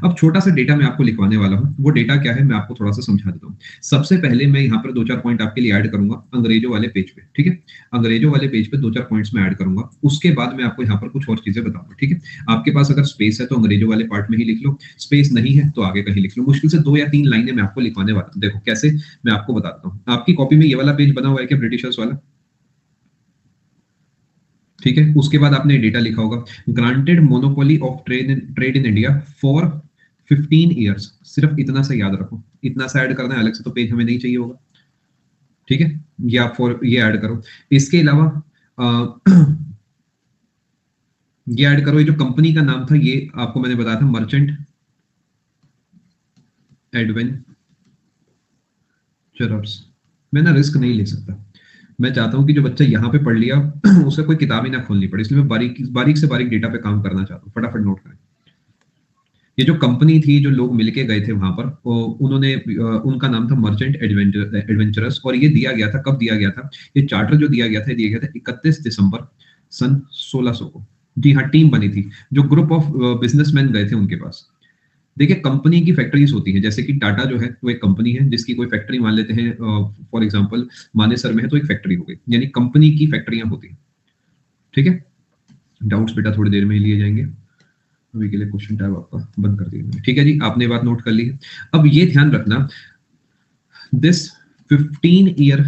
अब छोटा सा डेटा मैं आपको लिखवाने वाला हूँ। वो डेटा क्या है मैं आपको थोड़ा सा समझा देता हूँ। सबसे पहले मैं यहाँ पर दो चार पॉइंट आपके लिए ऐड करूंगा अंग्रेजों वाले पेज पे, ठीक है। अंग्रेजों वाले पेज पे दो चार पॉइंट्स में ऐड करूंगा, उसके बाद मैं आपको यहाँ पर कुछ और चीजें बताऊंगा, ठीक है। आपके पास अगर स्पेस है तो अंग्रेजों वाले पार्ट में ही लिख लो, स्पेस नहीं है तो आगे कहीं लिख लो। मुश्किल से 2 या 3 लाइनें मैं आपको लिखवाने वाला हूँ। देखो कैसे, मैं आपको बताता हूँ। आपकी कॉपी में ये वाला पेज बना हुआ है क्या, ब्रिटिशर्स वाला? ठीक है। उसके बाद आपने डेटा लिखा होगा, granted monopoly of trade in India for 15 years. सिर्फ इतना सा याद रखो, इतना सा ऐड करना है, अलग से तो पेज हमें नहीं चाहिए होगा, ठीक है। ये आप फॉर ये ऐड करो। इसके अलावा ये ऐड करो, ये जो कंपनी का नाम था ये आपको मैंने बताया था, मर्चेंट एडवेंचरर्स। मैं ना रिस्क नहीं ले सकता। मैं चाहता हूं कि जो बच्चा यहाँ पे पढ़ लिया उसे कोई किताब ही ना खोलनी पड़े, इसलिए मैं बारीक से बारीक डेटा पे काम करना चाहता हूँ। फटाफट नोट करें। ये जो कंपनी थी, जो लोग मिलके गए थे वहां पर, उन्होंने उनका नाम था मर्चेंट एडवेंचरस। और ये दिया गया था, कब दिया गया था? ये चार्टर जो दिया गया था, दिया गया था 31 दिसंबर सन 1600 को। जी हाँ, टीम बनी थी, जो ग्रुप ऑफ बिजनेसमैन गए थे उनके पास। देखिए कंपनी की फैक्ट्रीज होती हैं, जैसे कि टाटा जो है वो एक कंपनी है, जिसकी कोई फैक्ट्री मान लेते हैं फॉर एग्जांपल मानेसर में है तो एक फैक्ट्री हो गई, यानी कंपनी की फैक्ट्रियां होती हैं, ठीक है। डाउट्स बेटा थोड़ी देर में ही लिए जाएंगे, अभी के लिए क्वेश्चन टैब आपका बंद कर दिया, ठीक है जी। आपने बात नोट कर ली है। अब ये ध्यान रखना, this 15 year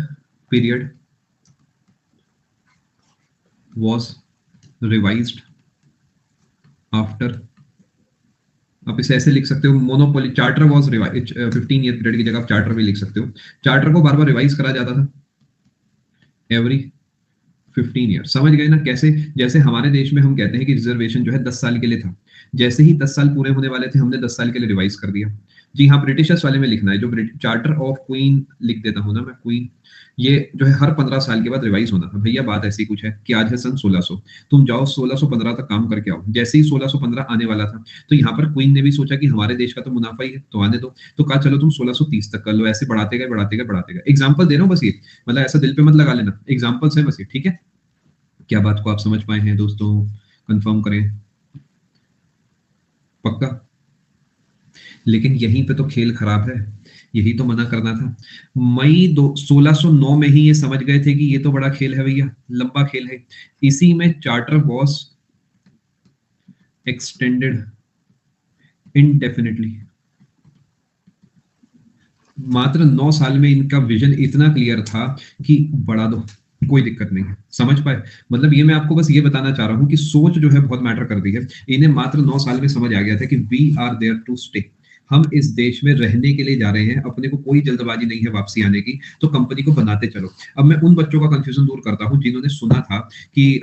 period was revised after, आप इसे ऐसे लिख सकते हो, monopoly charter was revise 15 year period की जगह आप चार्टर भी लिख सकते हो। चार्टर को बार बार रिवाइज करा जाता था एवरी 15 ईयर। समझ गए ना कैसे? जैसे हमारे देश में हम कहते हैं कि रिजर्वेशन जो है 10 साल के लिए था, जैसे ही 10 साल पूरे होने वाले थे हमने 10 साल के लिए रिवाइज कर दिया। जी हाँ, ब्रिटिशर्स वाले में लिखना है, जो चार्टर ऑफ क्वीन लिख देता हूँ ना मैं, क्वीन, ये जो है हर 15 साल के बाद रिवाइज होना था। भैया बात ऐसी कुछ है कि आज है सन 1600, तुम जाओ 1615 तक काम करके आओ। जैसे ही 1615 आने वाला था तो यहाँ पर क्वीन ने भी सोचा कि हमारे देश का तो मुनाफा ही है तो आने दो, तो कहा चलो तुम 1630 तक कर लो। ऐसे बढ़ाते गए बढ़ाते गए बढ़ाते गए। एग्जाम्पल दे रहा हूँ बस, ये मतलब ऐसा दिल पे मत लगा लेना, एग्जाम्पल्स है बस ये, ठीक है। क्या बात को आप समझ पाए हैं दोस्तों? कंफर्म करें, पक्का? लेकिन यहीं पे तो खेल खराब है, यही तो मना करना था। मई 1609 में ही ये समझ गए थे कि ये तो बड़ा खेल है भैया, लंबा खेल है। इसी में चार्टर वॉज एक्सटेंडेड इनडेफिनेटली। मात्र 9 साल में इनका विजन इतना क्लियर था कि बढ़ा दो, कोई दिक्कत नहीं है। समझ पाए? मतलब ये मैं आपको बस ये बताना चाह रहा हूं कि सोच जो है बहुत मैटर करती है। इन्हें मात्र 9 साल में समझ आ गया था कि we are there to stay, हम इस देश में रहने के लिए जा रहे हैं, अपने को कोई जल्दबाजी नहीं है वापसी आने की, तो कंपनी को बनाते चलो। अब मैं उन बच्चों का कंफ्यूजन दूर करता हूं जिन्होंने सुना था कि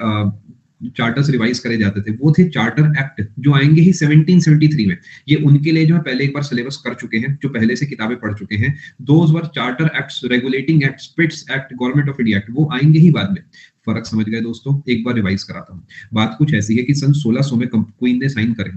चार्टर्स रिवाइज करे जाते थे। वो थे चार्टर एक्ट, जो आएंगे ही 1773 में। ये उनके लिए जो है पहले एक बार सिलेबस कर चुके हैं, जो पहले से किताबें पढ़ चुके हैं। Those were charter acts, regulating act, Pitt's act, government of India act, वो आएंगे ही बाद में। फर्क समझ गए दोस्तों? एक बार रिवाइज कराता हूँ। बात कुछ ऐसी है कि सन 1600 में क्वीन ने साइन करे,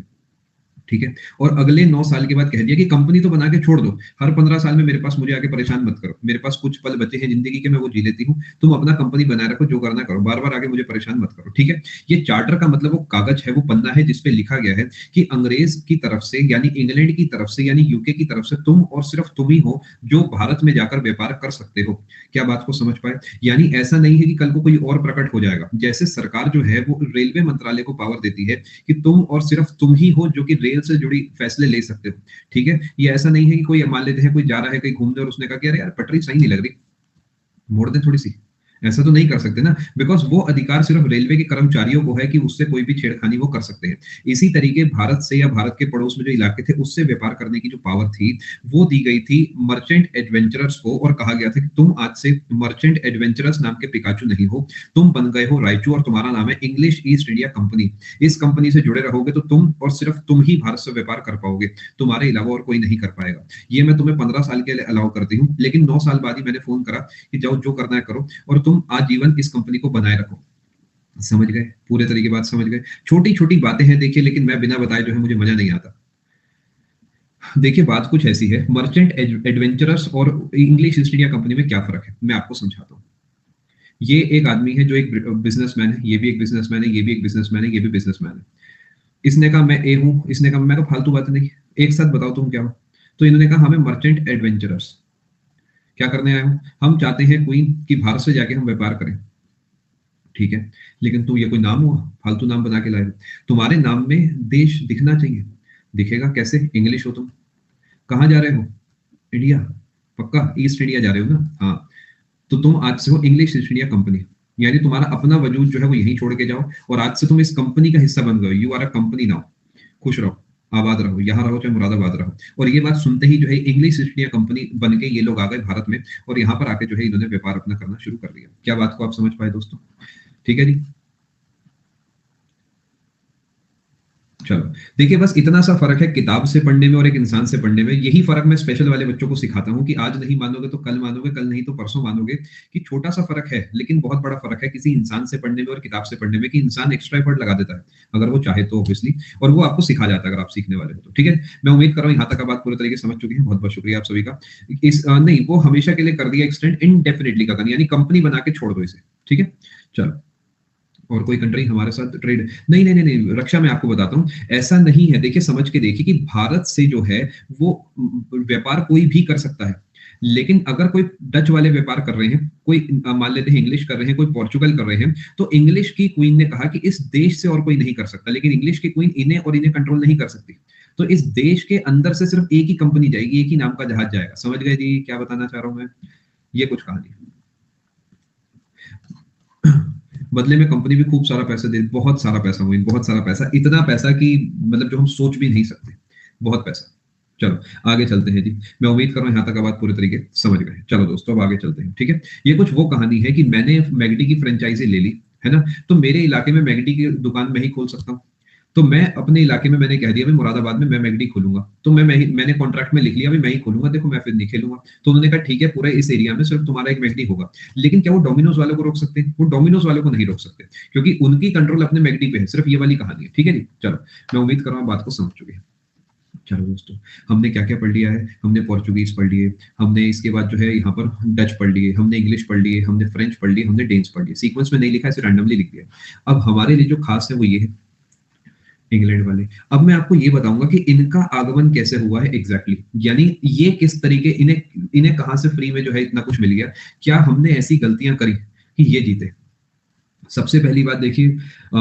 ठीक है। और अगले 9 साल के बाद कह दिया कि कंपनी तो बना के छोड़ दो, हर 15 साल में मेरे पास मुझे आके परेशान मत करो, मेरे पास कुछ पल बचे हैं जिंदगी के, मैं वो जी लेती हूँ, तुम अपना कंपनी बनाए रखो, जो करना करो, बार बार आके मुझे परेशान मत करो। ठीक है। ये चार्टर का मतलब वो कागज है, वो पन्ना है जिसपे लिखा गया है कि अंग्रेज की तरफ से यानी इंग्लैंड की तरफ से यानी यूके की तरफ से तुम और सिर्फ तुम ही हो जो भारत में जाकर व्यापार कर सकते हो। क्या बात को समझ पाए? यानी ऐसा नहीं है कि कल को कोई और प्रकट हो जाएगा। जैसे सरकार जो है वो रेलवे मंत्रालय को पावर देती है कि तुम और सिर्फ तुम ही हो जो कि रेल से जुड़ी फैसले ले सकते हो। ठीक है। ये ऐसा नहीं है कि कोई मान लेते हैं कोई जा रहा है कहीं घूमने और उसने कहा कि अरे यार पटरी सही नहीं लग रही, मोड़ दे थोड़ी सी। ऐसा तो नहीं कर सकते ना, बिकॉज वो अधिकार सिर्फ रेलवे के कर्मचारियों को है कि उससे कोई भी छेड़खानी वो कर सकते हैं। इसी तरीके भारत से या भारत के पड़ोस में जो इलाके थे उससे व्यापार करने की जो पावर थी वो दी गई थी मर्चेंट एडवेंचरर्स को, और कहा गया था कि तुम आज से मर्चेंट एडवेंचरर्स नाम के पिकाचू नहीं हो, तुम बन गए हो रायचू और तुम्हारा नाम है इंग्लिश ईस्ट इंडिया कंपनी। इस कंपनी से जुड़े रहोगे तो तुम और सिर्फ तुम ही भारत से व्यापार कर पाओगे, तुम्हारे अलावा और कोई नहीं कर पाएगा। ये मैं तुम्हें 15 साल के लिए अलाउ करती हूँ, लेकिन 9 साल बाद ही मैंने फोन करा कि जाओ जो करना है करो और तुम आजीवन इस कंपनी को बनाए रखो। समझ गए? पूरे तरीके बात समझ गए? छोटी छोटी बातें हैं देखिए, लेकिन मैं बिना बताए जो है मुझे मजा नहीं आता। देखिए बात कुछ ऐसी है, मर्चेंट एडवेंचरर्स और इंग्लिश ईस्ट इंडिया कंपनी में क्या फर्क है मैं आपको समझाता हूँ। ये एक आदमी है जो एक बिजनेसमैन है, ये भी एक बिजनेसमैन है, ये भी एक बिजनेसमैन है, ये भी बिजनेसमैन है। इसने कहा मैं ए हूं, इसने कहा मैं, फालतू बात नहीं, एक साथ बताओ तुम क्या हो। तो इन्होंने कहा हमें मर्चेंट एडवेंचरर्स। क्या करने आए हो? हम चाहते हैं क्वीन की भारत से जाके हम व्यापार करें। ठीक है। लेकिन तू ये कोई नाम हुआ? फालतू नाम बना के लाए। तुम्हारे नाम में देश दिखना चाहिए। दिखेगा कैसे? इंग्लिश हो तुम। कहाँ जा रहे हो? इंडिया। पक्का ईस्ट इंडिया जा रहे हो ना? हाँ। तो तुम आज से हो इंग्लिश ईस्ट इंडिया कंपनी, यानी तुम्हारा अपना वजूद जो है वो यहीं छोड़ के जाओ और आज से तुम इस कंपनी का हिस्सा बन गए। You are a company now. खुश रहो, आबाद रहो, यहाँ रहो चाहे मुरादाबाद रहो। और ये बात सुनते ही जो है इंग्लिश ईस्ट इंडिया कंपनी बन के ये लोग आ गए भारत में, और यहाँ पर आके जो है इन्होंने व्यापार अपना करना शुरू कर दिया। क्या बात को आप समझ पाए दोस्तों? ठीक है जी। चलो देखिए, बस इतना सा फर्क है किताब से पढ़ने में और एक इंसान से पढ़ने में। यही फर्क मैं स्पेशल वाले बच्चों को सिखाता हूँ कि आज नहीं मानोगे तो कल मानोगे, कल नहीं तो परसों मानोगे। कि छोटा सा फर्क है लेकिन बहुत बड़ा फर्क है किसी इंसान से पढ़ने में और किताब से पढ़ने में। कि इंसान एक्स्ट्रा एफर्ट लगा देता है अगर वो चाहे तो ऑब्वियसली, और वो आपको सिखा जाता है अगर आप सीखने वाले हो तो। ठीक है। मैं उम्मीद कर रहा हूँ यहाँ तक का बात पूरी तरीके से समझ चुके हैं। बहुत बहुत शुक्रिया आप सभी का। नहीं, वो हमेशा के लिए कर दिया एक्सटेंड इनडेफिनेटली का, यानी कंपनी बना के छोड़ दो इसे। ठीक है। चलो, और कोई कंट्री हमारे साथ ट्रेड नहीं नहीं नहीं नहीं, रक्षा में आपको बताता हूं ऐसा नहीं है। देखिए समझ के देखिए कि भारत से जो है वो व्यापार कोई भी कर सकता है, लेकिन अगर कोई डच वाले व्यापार कर रहे हैं, कोई मान लेते हैं इंग्लिश कर रहे हैं, कोई पोर्चुगल कर रहे हैं, तो इंग्लिश की क्वीन ने कहा कि इस देश से और कोई नहीं कर सकता, लेकिन इंग्लिश की क्वीन इन्हें और इन्हें कंट्रोल नहीं कर सकती। तो इस देश के अंदर से सिर्फ एक ही कंपनी जाएगी, एक ही नाम का जहाज जाएगा। समझ गए जी क्या बताना चाह रहा हूं मैं? ये कुछ कहानी है। बदले में कंपनी भी खूब सारा पैसा दे, बहुत सारा पैसा, हुई बहुत सारा पैसा, इतना पैसा कि मतलब जो हम सोच भी नहीं सकते, बहुत पैसा। चलो आगे चलते हैं जी। मैं उम्मीद कर रहा हूं यहाँ तक बात पूरी तरीके समझ गए। चलो दोस्तों अब आगे चलते हैं। ठीक है। ये कुछ वो कहानी है कि मैंने मैगडी की फ्रेंचाइजी ले ली है ना, तो मेरे इलाके में मैगडी की दुकान मैं ही खोल सकता हूँ। तो मैं अपने इलाके में मैंने कह दिया मैं मुरादाबाद में मैं मैगडी खोलूंगा, तो मैंने कॉन्ट्रैक्ट में लिख लिया मैं ही खोलूंगा, देखो मैं फिर नहीं खेलूंगा। तो उन्होंने कहा ठीक है पूरे इस एरिया में सिर्फ तुम्हारा एक मैगडी होगा। लेकिन क्या वो डोमिनोज वालों को रोक सकते हैं? वो डोमिनोज वालों को नहीं रोक सकते, क्योंकि उनकी कंट्रोल अपने मैगडी पे है। सिर्फ ये वाली कहानी है। ठीक है जी। चलो मैं उम्मीद कर रहा हूँ बात को समझ चुके हैं। चलो दोस्तों, हमने क्या क्या पढ़ लिया है? हमने पोर्चुगीज पढ़ लिए, हमने इसके बाद जो है यहाँ पर डच पढ़ लिए, हमने इंग्लिश पढ़ लिए, हमने फ्रेंच पढ़ लिए, हमने डेन्स पढ़ लिए। सीक्वेंस में नहीं लिखा है, इसे रैंडमली लिख दिया। अब हमारे लिए जो खास है वो ये है, इंग्लैंड वाले। अब मैं आपको ये बताऊंगा कि इनका आगमन कैसे हुआ है एग्जैक्टली यानी ये किस तरीके, इन्हें इन्हें कहां से फ्री में जो है इतना कुछ मिल गया। क्या हमने ऐसी गलतियां करी कि ये जीते? सबसे पहली बात देखिए,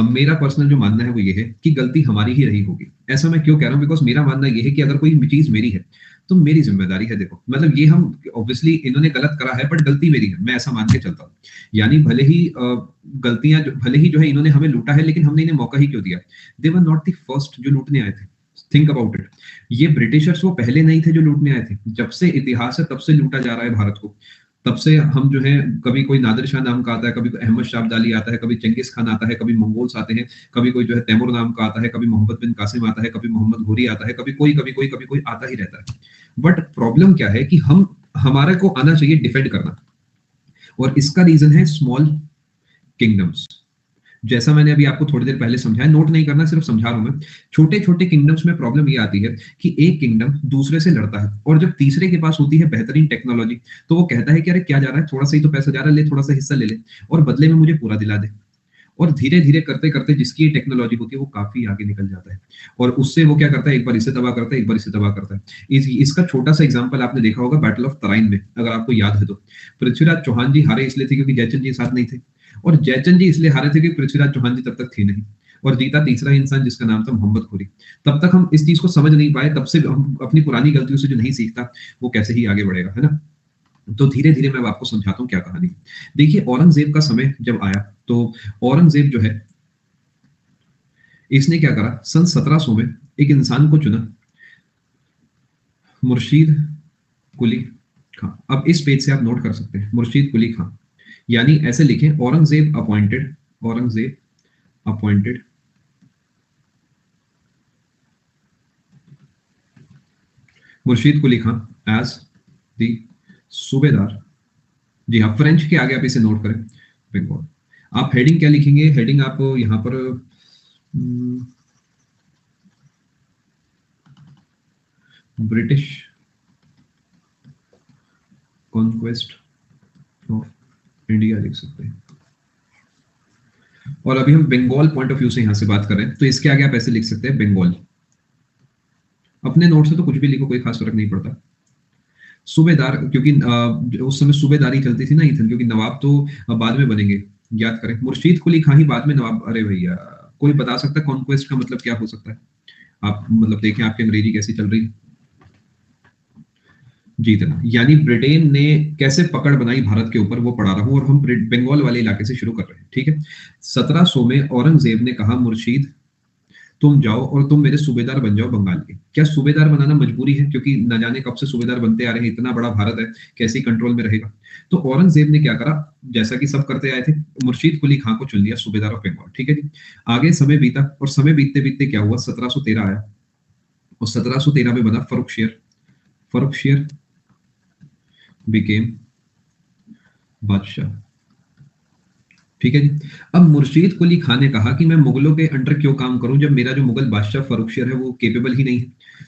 मेरा पर्सनल जो मानना है वो ये है कि गलती हमारी ही रही होगी। ऐसा मैं क्यों कह रहा हूं? बिकॉज मेरा मानना ये है कि अगर कोई चीज मेरी है तो मेरी जिम्मेदारी है। देखो मतलब ये हम ऑब्वियसली इन्होंने गलत करा है बट गलती मेरी है, मैं ऐसा मान के चलता हूँ। यानी भले ही गलतियां भले ही जो है इन्होंने हमें लूटा है, लेकिन हमने इन्हें मौका ही क्यों दिया? दे वर नॉट द फर्स्ट जो लूटने आए थे। Think about it. ये ब्रिटिशर्स वो पहले नहीं थे जो लूटने आए थे। जब से इतिहास है तब से लूटा जा रहा है भारत को। तब से हम जो है, कभी कोई नादिर शाह नाम का आता है, कभी अहमद शाह अब्दाली आता है, कभी चंगेज खान आता है, कभी मंगोल्स आते हैं, कभी कोई जो है तैमूर नाम का आता है, कभी मोहम्मद बिन कासिम आता है, कभी मोहम्मद घोरी आता है, कभी कोई आता ही रहता है। बट प्रॉब्लम क्या है कि हमारे को आना चाहिए डिफेंड करना, और इसका रीजन है स्मॉल किंगडम्स। जैसा मैंने अभी आपको थोड़ी देर पहले समझाया, नोट नहीं करना, सिर्फ समझा रहा हूं मैं। छोटे छोटे किंगडम्स में प्रॉब्लम ये आती है कि एक किंगडम दूसरे से लड़ता है, और जब तीसरे के पास होती है बेहतरीन टेक्नोलॉजी, तो वो कहता है कि अरे क्या जा रहा है, थोड़ा सा ही तो पैसा जा रहा है, ले थोड़ा सा हिस्सा ले ले, और बदले में मुझे पूरा दिला दे। और धीरे धीरे करते करते जिसकी टेक्नोलॉजी होती है वो काफी आगे निकल जाता है, और उससे वो क्या करता है, एक बार इसे तबाह करता है, एक बार इसे तबाह करता है। इसका छोटा सा एग्जांपल आपने देखा होगा बैटल ऑफ तराइन में, अगर आपको याद है तो। पृथ्वीराज चौहान जी हारे इसलिए थे क्योंकि जयचंद जी साथ नहीं थे, और जयचंद जी इसलिए हारे थे क्योंकि पृथ्वीराज चौहान जी तब तक थे नहीं, और जीता तीसरा इंसान जिसका नाम था मोहम्मद खुरी। तब तक हम इस चीज को समझ नहीं पाए, तब से हम अपनी पुरानी गलतियों से जो नहीं सीखता वो कैसे ही आगे बढ़ेगा, है ना। तो धीरे धीरे मैं अब आपको समझाता हूँ क्या कहानी है। देखिए, औरंगजेब का समय जब आया, तो औरंगजेब जो है, इसने क्या करा, सन 1700 में एक इंसान को चुना, मुर्शीद कुली खां। अब इस पेज से आप नोट कर सकते हैं, मुर्शीद कुली खां, यानी ऐसे लिखें, Aurangzeb appointed, Aurangzeb appointed Murshid Quli Khan as the subedar. जी हाँ, फ्रेंच के आगे आप इसे नोट करें, बंगाल। आप हेडिंग क्या लिखेंगे, हेडिंग आप यहां पर ब्रिटिश कॉन्क्वेस्ट ऑफ इंडिया लिख सकते हैं। और अभी हम बंगाल पॉइंट ऑफ व्यू से यहां से बात करें, तो इसके आगे आप ऐसे लिख सकते हैं, बंगाल। अपने नोट से तो कुछ भी लिखो, कोई खास फर्क नहीं पड़ता। सूबेदार, क्योंकि उस समय सूबेदारी चलती थी ना इथन, क्योंकि नवाब तो बाद में बनेंगे, याद करें। मुर्शीद कुली खां ही बाद में नवाब। अरे भैया, कोई बता सकता है कॉन्क्वेस्ट का मतलब क्या हो सकता है? आप मतलब देखें आपकी अंग्रेजी कैसी चल रही है। जीतना, यानी ब्रिटेन ने कैसे पकड़ बनाई भारत के ऊपर, वो पढ़ा रहा हूं, और हम बंगाल वाले इलाके से शुरू कर रहे हैं, ठीक है। 1700 में औरंगजेब ने कहा, मुर्शीद तुम जाओ और तुम मेरे सूबेदार बन जाओ बंगाल के। क्या सूबेदार बनाना मजबूरी है? क्योंकि न जाने कब से सूबेदार बनते आ रहे हैं, इतना बड़ा भारत है, कैसे कंट्रोल में रहेगा। तो औरंगजेब ने क्या करा, जैसा कि सब करते आए थे, मुर्शीद कुली खां को चुन लिया सूबेदार ऑफ बंगाल, ठीक है जी। आगे समय बीता, और समय बीतते बीतते क्या हुआ, 1713 आया, और 1713 में बना फर्रुखशियर। फर्रुखशियर बिकेम बादशाह, ठीक है जी। अब मुर्शीद कुली खान ने कहा कि मैं मुगलों के अंडर क्यों काम करूं, जब मेरा जो मुगल बादशाह फर्रुखशियर है वो केपेबल ही नहीं है।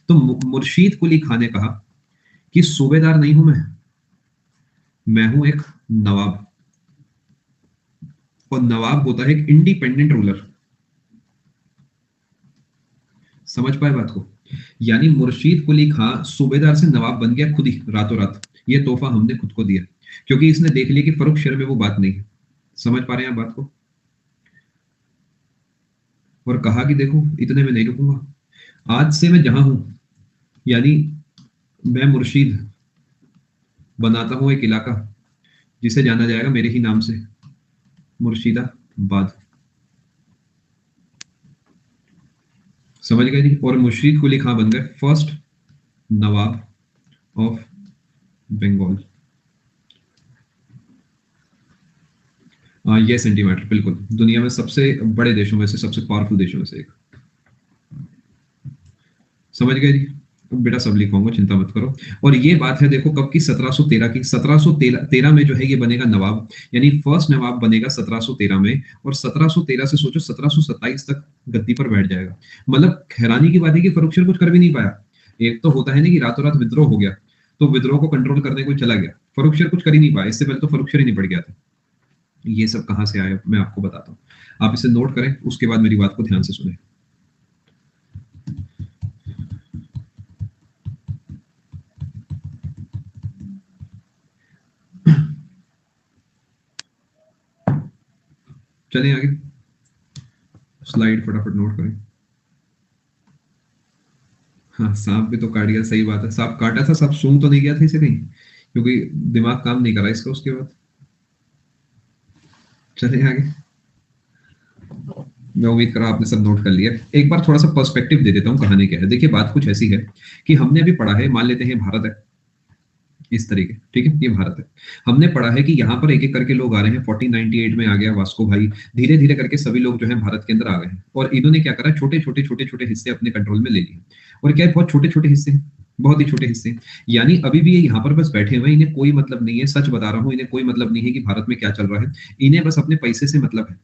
तो मुर्शीद कुली खान ने कहा कि सूबेदार नहीं हूं मैं हूं एक नवाब, और नवाब होता है एक इंडिपेंडेंट रूलर। समझ पाए बात को? यानी मुर्शीद कुली खां सूबेदार से नवाब बन गया खुद ही, रातों रात। ये तोहफा हमने खुद को दिया, क्योंकि इसने देख लिया कि फर्रुखशियर में वो बात नहीं है। समझ पा रहे हैं आप बात को? और कहा कि देखो, इतने में नहीं रुकूंगा, आज से मैं जहां हूं, यानी मैं मुर्शीद बनाता हूं एक इलाका जिसे जाना जाएगा मेरे ही नाम से, मुर्शिदाबाद। समझ गए जी? और मुर्शीद कुली खां बन गए फर्स्ट नवाब ऑफ बंगाल। ये सेंटीमीटर बिल्कुल दुनिया में सबसे बड़े देशों में से, सबसे पावरफुल देशों में से एक। समझ गए जी? बेटा सब लिखवाऊंगा, चिंता मत करो। और ये बात है देखो कब की, 1713 की। 1713 में जो है ये बनेगा नवाब, यानी फर्स्ट नवाब बनेगा 1713 में। और 1713 से सोचो 1727 तक गद्दी पर बैठ जाएगा। मतलब हैरानी की बात है कि फर्रुखशियर कुछ कर भी नहीं पाया। एक तो होता है ना कि रातों रात विद्रोह हो गया, तो विद्रोह को कंट्रोल करने को चला गया, फर्रुखशियर कुछ कर ही नहीं पाया। इससे पहले तो फर्रुखशियर ही निपट गया था। ये सब कहां से आया मैं आपको बताता हूँ, आप इसे नोट करें, उसके बाद मेरी बात को ध्यान से सुने। चलें आगे, स्लाइड फटाफट नोट करें। हाँ, सांप भी तो काट गया, सही बात है, सांप काटा था, सांप सूंघ तो नहीं गया था इसे कहीं, क्योंकि दिमाग काम नहीं करा इसका उसके बाद। चलें आगे, मैं उम्मीद कर रहा हूं आपने सब नोट कर लिया। एक बार थोड़ा सा पर्सपेक्टिव दे देता हूँ, कहानी क्या है। देखिए बात कुछ ऐसी है कि हमने अभी पढ़ा है, मान लेते हैं भारत है इस तरीके, ठीक है, ये भारत है। हमने पढ़ा है कि यहाँ पर एक एक करके लोग आ रहे हैं। 1498 में आ गया वास्को भाई, धीरे धीरे करके सभी लोग जो है भारत के अंदर आ गए हैं, और इन्होंने क्या करा, छोटे छोटे छोटे छोटे हिस्से अपने कंट्रोल में ले लिए। और क्या है, बहुत छोटे छोटे हिस्से हैं, बहुत ही छोटे हिस्से हैं। यानी अभी भी ये यहाँ पर बस बैठे हुए हैं, इन्हें कोई मतलब नहीं है, सच बता रहा हूँ, इन्हें कोई मतलब नहीं है कि भारत में क्या चल रहा है। इन्हें बस अपने पैसे से मतलब है।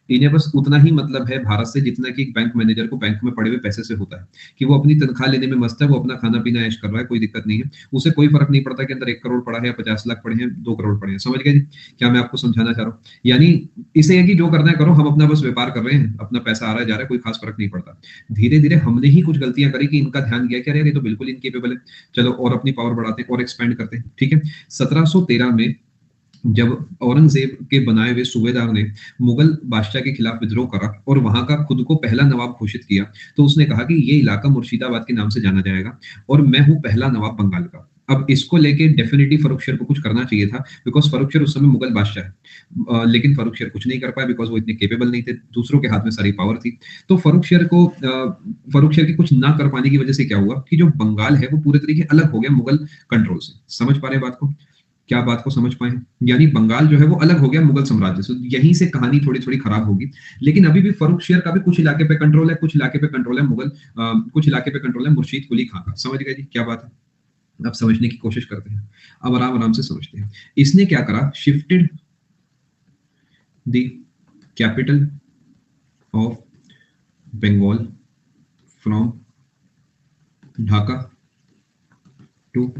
इन्हें बस उतना ही मतलब है भारत से जितना कि एक बैंक मैनेजर को बैंक में पड़े हुए पैसे से होता है, कि वो अपनी तनख्वाह लेने में मस्त है, वो अपना खाना-पीना ऐश कर रहा है, कोई दिक्कत नहीं है। उसे कोई फ़र्क नहीं पड़ता कि अंदर 1 करोड़ पड़ा है या 50 लाख पड़े हैं, 2 करोड़ पड़े हैं। समझ गए जी? क्या मैं आपको समझाना चाह रहा हूँ? यानी इसे है कि जो करना है करो, हम अपना बस व्यापार कर रहे हैं, अपना पैसा आ रहा है, जा रहा है, कोई खास फ़र्क नहीं पड़ता। धीरे-धीरे हमने ही कुछ गलतियाँ करी कि इनका ध्यान गया कि अरे! ये तो बिल्कुल इनकेपेबल है। चलो और अपनी पावर बढ़ाते हैं और एक्सपैंड करते हैं, ठीक है? 1713 में जब औरंगजेब के बनाए हुए सूबेदार ने मुगल बादशाह के खिलाफ विद्रोह करा और वहां का खुद को पहला नवाब घोषित किया, तो उसने कहा कि ये इलाका मुर्शिदाबाद के नाम से जाना जाएगा और मैं हूं पहला नवाब बंगाल का। अब इसको लेके डेफिनेटली फर्रुखशर को कुछ करना चाहिए था, बिकॉज फर्रुखशर उस समय मुगल बादशाह है। लेकिन फर्रुखशर कुछ नहीं कर पाया बिकॉज वो इतने केपेबल नहीं थे, दूसरों के हाथ में सारी पावर थी। तो फर्रुखशर के कुछ ना कर पाने की वजह से क्या हुआ कि जो बंगाल है वो पूरे तरीके अलग हो गया मुगल कंट्रोल से। समझ पा रहे हैं बात को? क्या बात को समझ पाए? यानी बंगाल जो है वो अलग हो गया मुगल साम्राज्य से। यहीं से कहानी थोड़ी-थोड़ी खराब होगी। लेकिन अभी भी फर्रुखशियर का भी कुछ इलाके पे कंट्रोल है, कुछ इलाके पे कंट्रोल है कुछ इलाके पे कंट्रोल है मुर्शीद कुली खां का। समझ गए जी क्या बात है? अब समझने की कोशिश करते हैं। अब आराम-आराम से समझते हैं। इसने क्या करा, shifted the capital of Bengal from Dhaka to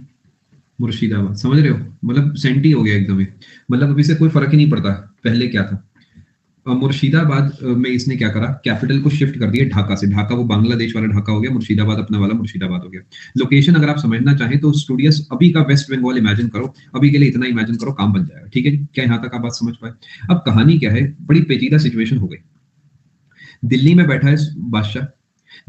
Murshidabad. समझ रहे हो? मतलब सेंटी हो गया एकदम ही। मतलब अभी से कोई फर्क ही नहीं पड़ता पहले क्या था। मुर्शिदाबाद में इसने क्या करा, कैपिटल को शिफ्ट कर दिया ढाका से। ढाका वो बांग्लादेश वाला ढाका हो गया, मुर्शिदाबाद अपना वाला मुर्शिदाबाद हो गया। लोकेशन अगर आप समझना चाहें तो स्टूडियस अभी का वेस्ट बंगाल इमेजिन करो, अभी के लिए इतना इमेजिन करो, काम बन जाएगा। ठीक है जी? क्या यहाँ तक आप बात समझ पाए? अब कहानी क्या है, बड़ी पेचीदा सिचुएशन हो गई। दिल्ली में बैठा है बादशाह,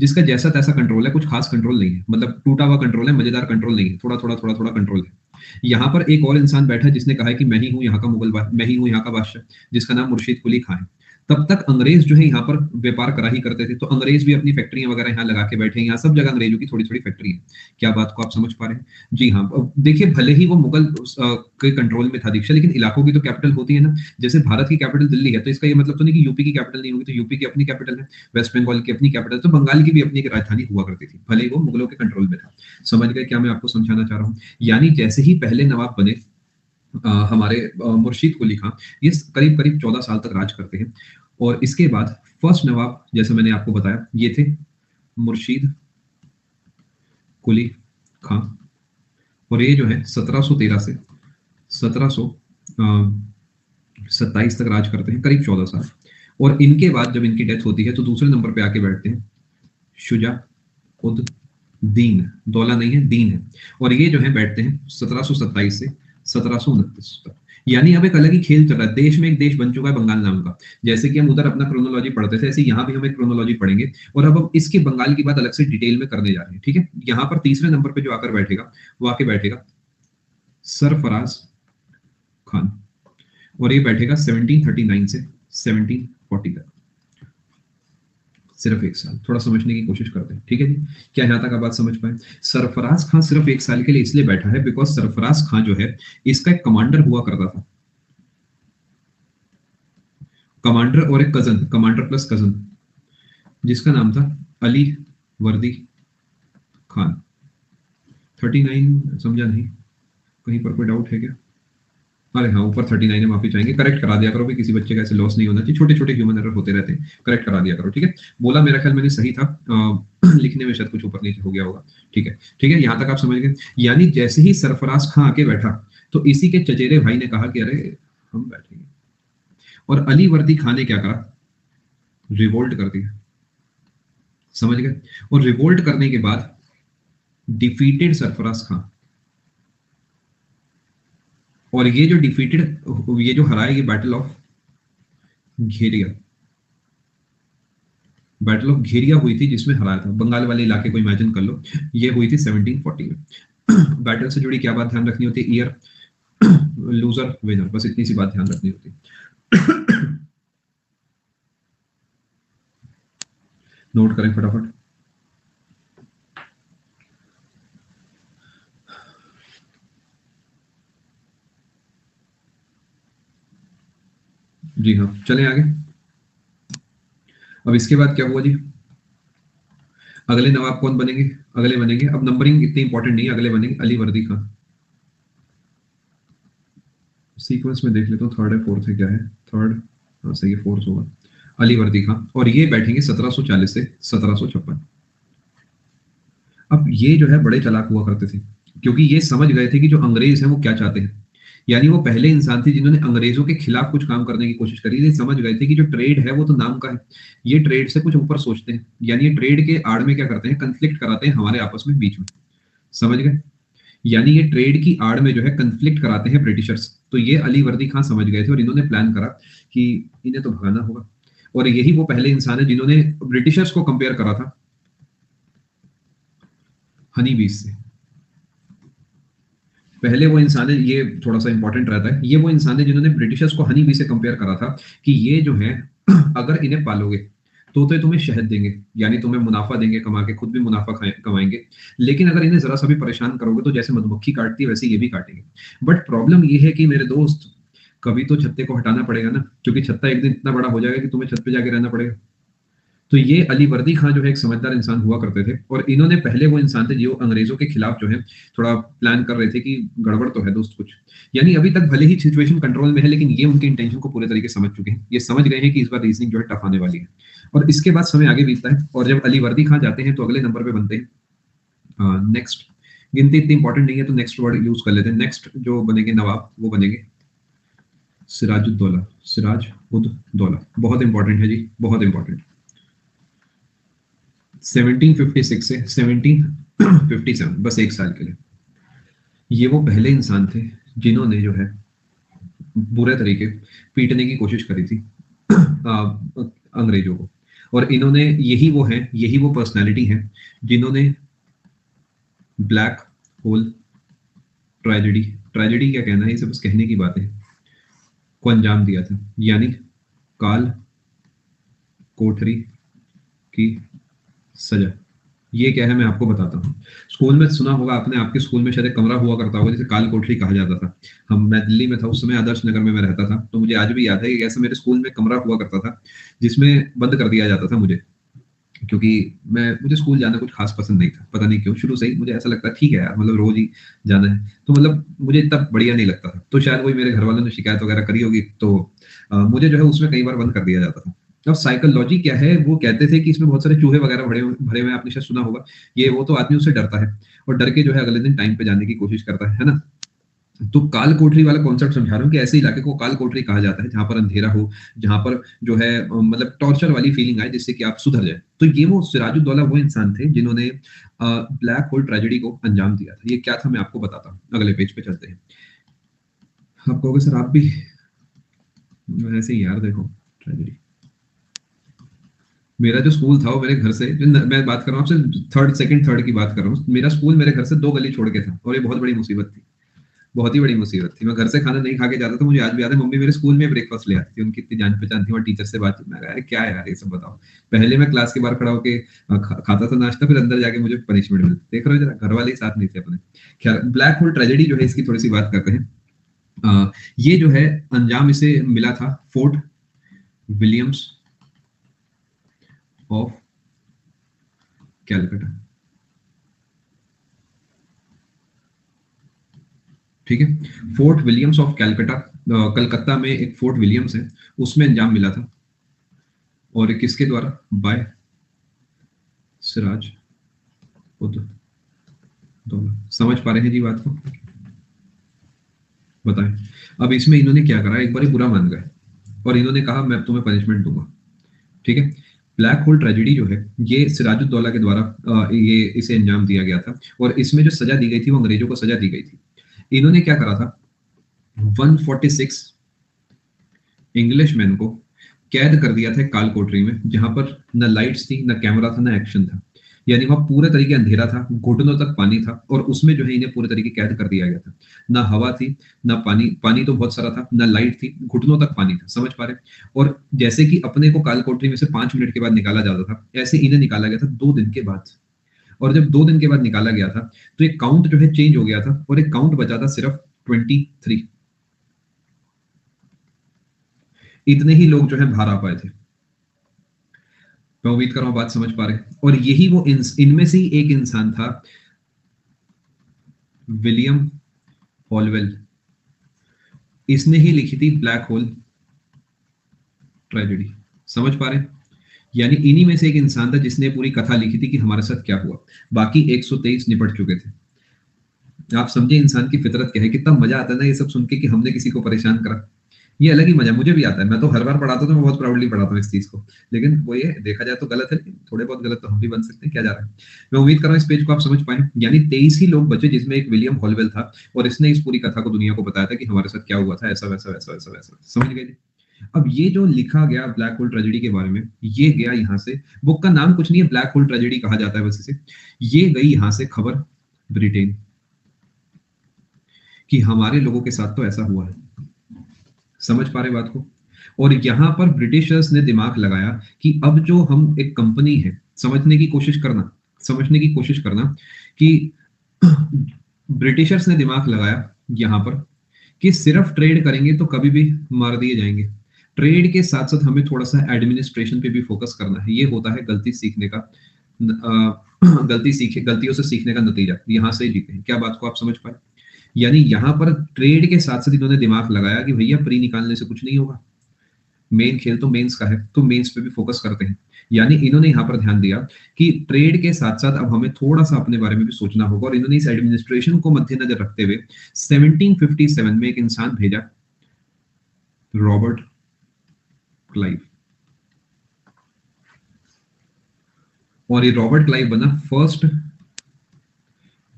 जिसका जैसा तैसा कंट्रोल है, कुछ खास कंट्रोल नहीं है, मतलब टूटा हुआ कंट्रोल है, मजेदार कंट्रोल नहीं है, थोड़ा-थोड़ा कंट्रोल है। यहाँ पर एक और इंसान बैठा है जिसने कहा है कि मैं ही हूँ यहाँ का मैं ही हूँ यहाँ का बादशाह, जिसका नाम मुर्शीद कुली खां है। तब तक अंग्रेज जो है यहाँ पर व्यापार करा ही करते थे, तो अंग्रेज भी अपनी फैक्ट्रियां वगैरह यहाँ लगा के बैठे हैं। यहाँ सब जगह अंग्रेजों की थोड़ी-थोड़ी फैक्ट्री है। क्या बात को आप समझ पा रहे हैं? जी हाँ। अब देखिए, भले ही वो मुगल के कंट्रोल में था दीक्षा, लेकिन इलाकों की तो कैपिटल होती है ना। जैसे भारत की कैपिटल दिल्ली है, तो इसका ये मतलब तो नहीं कि यूपी की कैपिटल नहीं होगी, तो यूपी की अपनी कैपिटल है, वेस्ट बंगाल की अपनी कैपिटल, तो बंगाल की भी अपनी एक राजधानी हुआ करती थी, भले ही वो मुगलों के कंट्रोल में था। समझ गए क्या मैं आपको समझाना चाह रहा हूँ? यानी जैसे ही पहले नवाब बने हमारे मुर्शीद कुली खां, ये करीब करीब 14 साल तक राज करते हैं। और इसके बाद फर्स्ट नवाब, जैसे मैंने आपको बताया, ये थे मुर्शीद कुली खां। और ये जो है 1713 से 1727 तक राज करते हैं, करीब 14 साल। और इनके बाद जब इनकी डेथ होती है तो दूसरे नंबर पे आके बैठते हैं शुजा उद दीन। दौला नहीं है, दीन है। और ये जो है बैठते हैं 1727 से 1729 तक। यानी अब एक अलग ही खेल चल रहा है। देश में एक देश बन चुका है बंगाल नाम का। जैसे कि हम उधर अपना क्रोनोलॉजी पढ़ते थे, ऐसे यहाँ भी हम एक क्रोनोलॉजी पढ़ेंगे और अब हम इसके बंगाल की बात अलग से डिटेल में करने जा रहे हैं। ठीक है? यहाँ पर तीसरे नंबर पे जो आकर बैठेगा वो आके बैठेगा सरफराज खान। और ये बैठेगा 1739 से 1740 तक, सिर्फ 1 साल। थोड़ा समझने की कोशिश करते हैं। ठीक है जी? क्या यहाँ तक आप बात समझ पाए? सरफराज खान सिर्फ 1 साल के लिए इसलिए बैठा है बिकॉज सरफराज खान जो है इसका एक कमांडर हुआ करता था। कमांडर और एक कजन, कमांडर प्लस कजन, जिसका नाम था अली वर्दी खान। 39 समझा नहीं? कहीं पर कोई डाउट है क्या? अरे हाँ, ऊपर 39 है, माफी चाहेंगे। करेक्ट करा दिया करो भी, किसी बच्चे का ऐसे लॉस नहीं होना चाहिए। छोटे छोटे ह्यूमन एरर होते रहते हैं, करेक्ट करा दिया करो। ठीक है? बोला मेरा ख्याल मैंने सही था, लिखने में शायद कुछ ऊपर नीचे हो गया होगा। ठीक है? ठीक है, यहाँ तक आप समझ गए। यानी जैसे ही सरफराज खां आके बैठा तो इसी के चचेरे भाई ने कहा कि अरे हम बैठेंगे। और अली वर्दी खान ने क्या करा, रिवोल्ट कर दिया। समझ गए? और रिवोल्ट करने के बाद डिफीटेड सरफराज खां। और ये जो डिफीटेड, ये जो हराया, ये बैटल ऑफ घेरिया, बैटल ऑफ घेरिया हुई थी जिसमें हराया था। बंगाल वाले इलाके को इमेजिन कर लो। ये हुई थी 1740 में। बैटल से जुड़ी क्या बात ध्यान रखनी होती है? ईयर, लूजर, विनर, बस इतनी सी बात ध्यान रखनी होती है। नोट करें फटाफट। जी हाँ, चलें आगे। अब इसके बाद क्या हुआ जी? अगले नवाब कौन बनेंगे? अगले बनेंगे, अब नंबरिंग इतनी इंपॉर्टेंट नहीं है, अगले बनेंगे अली वर्दी खान। सीक्वेंस में देख लेता हूँ, थर्ड है फोर्थ है, क्या है? थर्ड, हाँ सही है, फोर्थ होगा। अली वर्दी खां, और ये बैठेंगे 1740 से 1756। अब ये जो है बड़े चालाक हुआ करते थे, क्योंकि ये समझ गए थे कि जो अंग्रेज हैं वो क्या चाहते हैं। यानी वो पहले इंसान थे जिन्होंने अंग्रेजों के खिलाफ कुछ काम करने की कोशिश करी। ये समझ गए थे कि जो ट्रेड है वो तो नाम का है, ये ट्रेड से कुछ ऊपर सोचते हैं। यानी ये ट्रेड के आड़ में क्या करते हैं, कंफ्लिक्ट कराते हैं हमारे आपस में, बीच में। समझ गए? यानी ये ट्रेड की आड़ में जो है कंफ्लिक्ट कराते हैं ब्रिटिशर्स। तो ये अली वर्दी खान समझ गए थे और इन्होंने प्लान करा कि इन्हें तो भगाना होगा। और यही वो पहले इंसान है जिन्होंने ब्रिटिशर्स को कंपेयर करा था हनी बीस से। पहले वो इंसान है, ये थोड़ा सा इंपॉर्टेंट रहता है, ये वो इंसान है जिन्होंने ब्रिटिशर्स को हनी बी से कंपेयर करा था कि ये जो है अगर इन्हें पालोगे तो ये तुम्हें शहद देंगे, यानी तुम्हें मुनाफा देंगे कमा के, खुद भी मुनाफा कमाएंगे। लेकिन अगर इन्हें जरा सा भी परेशान करोगे तो जैसे मधुमक्खी काटती है वैसे ये भी काटेंगे। बट प्रॉब्लम ये है कि मेरे दोस्त, कभी तो छत्ते को हटाना पड़ेगा ना, क्योंकि छत्ता एक दिन इतना बड़ा हो जाएगा कि तुम्हें छत पे जाके रहना पड़ेगा। तो ये अली वर्दी खां जो है एक समझदार इंसान हुआ करते थे, और इन्होंने पहले वो इंसान थे जो अंग्रेजों के खिलाफ जो है थोड़ा प्लान कर रहे थे कि गड़बड़ तो है दोस्त कुछ। यानी अभी तक भले ही सिचुएशन कंट्रोल में है, लेकिन ये उनके इंटेंशन को पूरे तरीके से समझ चुके हैं। ये समझ गए हैं कि इस बार रीजनिंग जो है टफ आने वाली है। और इसके बाद समय आगे बीतता है, और जब अली वर्दी खां जाते हैं तो अगले नंबर पे बनते हैं नेक्स्ट। गिनती इतनी इंपॉर्टेंट नहीं है तो नेक्स्ट वर्ड यूज कर लेते हैं। नेक्स्ट जो बनेंगे नवाब, वो बनेंगे सिराजुद्दौला। सिराज उद दौला, बहुत इंपॉर्टेंट है जी, बहुत इंपॉर्टेंट। 1756 से 1757, बस एक साल के लिए। ये वो पहले इंसान थे जिन्होंने जो है बुरे तरीके पीटने की कोशिश करी थी अंग्रेजों को। और इन्होंने, यही वो हैं, यही वो पर्सनालिटी हैं जिन्होंने ब्लैक होल ट्रेजेडी, ट्रेजेडी क्या कहना है, ये सब बस कहने की बात है, को अंजाम दिया था। यानी काल कोठरी की सजा। ये क्या है मैं आपको बताता हूँ। स्कूल में सुना होगा आपने, आपके स्कूल में शायद एक कमरा हुआ करता होगा जिसे काल कोठरी कहा जाता था। मैं दिल्ली में था उस समय, आदर्श नगर में मैं रहता था, तो मुझे आज भी याद है कि कैसे मेरे स्कूल में कमरा हुआ करता था जिसमें बंद कर दिया जाता था मुझे, क्योंकि मुझे स्कूल जाना कुछ खास पसंद नहीं था, पता नहीं क्यों। शुरू से ही मुझे ऐसा लगता ठीक है यार, मतलब रोज ही जाना है, तो मतलब मुझे इतना बढ़िया नहीं लगता था। तो शायद वही मेरे घर वालों ने शिकायत वगैरह करी होगी, तो मुझे जो है उसमें कई बार बंद कर दिया जाता था। अब साइकोलॉजी क्या है, वो कहते थे कि इसमें बहुत सारे चूहे वगैरह भरे भरे हुए हैं, आपने शायद सुना होगा। ये वो तो आदमी उससे डरता है, और डर के जो है अगले दिन टाइम पे जाने की कोशिश करता है ना। तो काल कोठरी वाला कॉन्सेप्ट समझा रहा हूँ कि ऐसे इलाके को काल कोठरी कहा जाता है जहां पर अंधेरा हो, जहां पर जो है मतलब टॉर्चर वाली फीलिंग आए जिससे कि आप सुधर जाए। तो ये वो सिराजुद्दौला वो इंसान थे जिन्होंने ब्लैक होल ट्रेजेडी को अंजाम दिया था। ये क्या था मैं आपको बताता हूँ, अगले पेज पे चलते हैं। आप कहोगे सर आप भी ऐसे ही यार, देखो ट्रेजेडी। मेरा जो स्कूल था वो मेरे घर से जो मैं बात कर रहा हूँ आपसे, थर्ड सेकंड थर्ड की बात कर रहा हूँ, मेरा स्कूल मेरे घर से 2 गली छोड़ के था, और ये बहुत बड़ी मुसीबत थी, बहुत ही बड़ी मुसीबत थी। मैं घर से खाना नहीं खा के जाता था, मुझे आज भी याद है मम्मी मेरे स्कूल में ब्रेकफास्ट ले आती थी, उनकी इतनी जान पहचान थी। और टीचर से बात, मैं कहा, अरे क्या है यार ये सब बताओ। पहले मैं क्लास के बाहर खड़ा होके खाता था नाश्ता, फिर अंदर जाके मुझे पनिशमेंट मिलती। देख रहे हो जरा, घर वाले ही साथ नहीं थे अपने। खैर, ब्लैक होल ट्रेजेडी जो है इसकी थोड़ी सी बात करते हैं। ये जो है अंजाम इसे मिला था फोर्ट विलियम्स ऑफ कैलकटा। ठीक है, fort Williams of Calcutta, Calcutta में एक फोर्ट विलियम्स है, उसमें अंजाम मिला था। और किसके द्वारा? बाय सिराज उद दौला। समझ पा रहे हैं जी बात को? बताएं। अब इसमें इन्होंने क्या करा, एक बार बुरा मान गए और इन्होंने कहा मैं तुम्हें पनिशमेंट दूंगा। ठीक है, ब्लैक होल ट्रेजेडी जो है ये सिराजुद्दौला के द्वारा ये इसे अंजाम दिया गया था, और इसमें जो सजा दी गई थी वो अंग्रेजों को सजा दी गई थी। इन्होंने क्या करा था, 146 इंग्लिशमैन को कैद कर दिया था काल कोठरी में, जहां पर न लाइट्स थी, न कैमरा था, न एक्शन था। यानी वहां पूरे तरीके अंधेरा था, घुटनों तक पानी था, और उसमें जो है इन्हें पूरे तरीके कैद कर दिया गया था। ना हवा थी, ना पानी, पानी तो बहुत सारा था, ना लाइट थी, घुटनों तक पानी था। समझ पा रहे? और जैसे कि अपने को काल कोठरी में से 5 मिनट के बाद निकाला जाता था, ऐसे इन्हें निकाला गया था 2 दिन के बाद। और जब 2 दिन के बाद निकाला गया था तो एक काउंट जो है चेंज हो गया था, और एक काउंट बचा था सिर्फ 23। इतने ही लोग जो है बाहर आ पाए थे। मैं उम्मीद कर रहा हूं बात समझ पा रहे हैं। और यही वो इनमें से ही एक इंसान था, विलियम हॉलवेल। इसने ही लिखी थी ब्लैक होल ट्रेजेडी। समझ पा रहे हैं? यानी इन्हीं में से एक इंसान था जिसने पूरी कथा लिखी थी कि हमारे साथ क्या हुआ। बाकी 123 निपट चुके थे। आप समझे इंसान की फितरत क्या है। कितना मजा आता है ना ये सब सुन के कि हमने किसी को परेशान करा। ये अलग ही मजा मुझे भी आता है। मैं तो हर बार पढ़ाता हूँ तो मैं बहुत प्राउडली पढ़ाता हूँ इस चीज को। लेकिन वो ये देखा जाए तो गलत है, लेकिन थोड़े बहुत गलत तो हम भी बन सकते हैं, क्या जा रहा है। मैं उम्मीद कर रहा हूँ इस पेज को आप समझ पाए। यानी 23 ही लोग बचे जिसमें एक विलियम हॉलवेल था और इसने इस पूरी कथा को दुनिया को बताया था कि हमारे साथ क्या हुआ था, ऐसा वैसा वैसा वैसा वैसा। समझ गए जी? अब ये जो लिखा गया ब्लैक होल ट्रेजेडी के बारे में, ये गया यहाँ से। बुक का नाम कुछ नहीं है, ब्लैक होल ट्रेजेडी कहा जाता है बस इसे। ये गई यहाँ से खबर ब्रिटेन कि हमारे लोगों के साथ तो ऐसा हुआ है। समझ पा रहे बात को। और यहां पर ब्रिटिशर्स ने दिमाग लगाया कि अब जो हम एक कंपनी है, समझने की कोशिश करना कि ब्रिटिशर्स ने दिमाग लगाया यहां पर कि सिर्फ ट्रेड करेंगे तो कभी भी मार दिए जाएंगे। ट्रेड के साथ साथ हमें थोड़ा सा एडमिनिस्ट्रेशन पे भी फोकस करना है। ये होता है गलती सीखने का गलतियों से सीखने का नतीजा। यहां से जीते हैं। क्या बात को आप समझ पाए। यानी यहां पर ट्रेड के साथ साथ इन्होंने दिमाग लगाया कि भैया प्री निकालने से कुछ नहीं होगा, मेन खेल तो मेंस का है, तो मेंस पे भी फोकस करते हैं। यानी इन्होंने यहाँ पर ध्यान दिया कि ट्रेड के साथ साथ अब हमें थोड़ा सा अपने बारे में भी सोचना होगा, और इन्होंने इस एडमिनिस्ट्रेशन को मद्देनजर रखते हुए 1757 में एक इंसान भेजा, रॉबर्ट क्लाइव। और ये रॉबर्ट क्लाइव बना फर्स्ट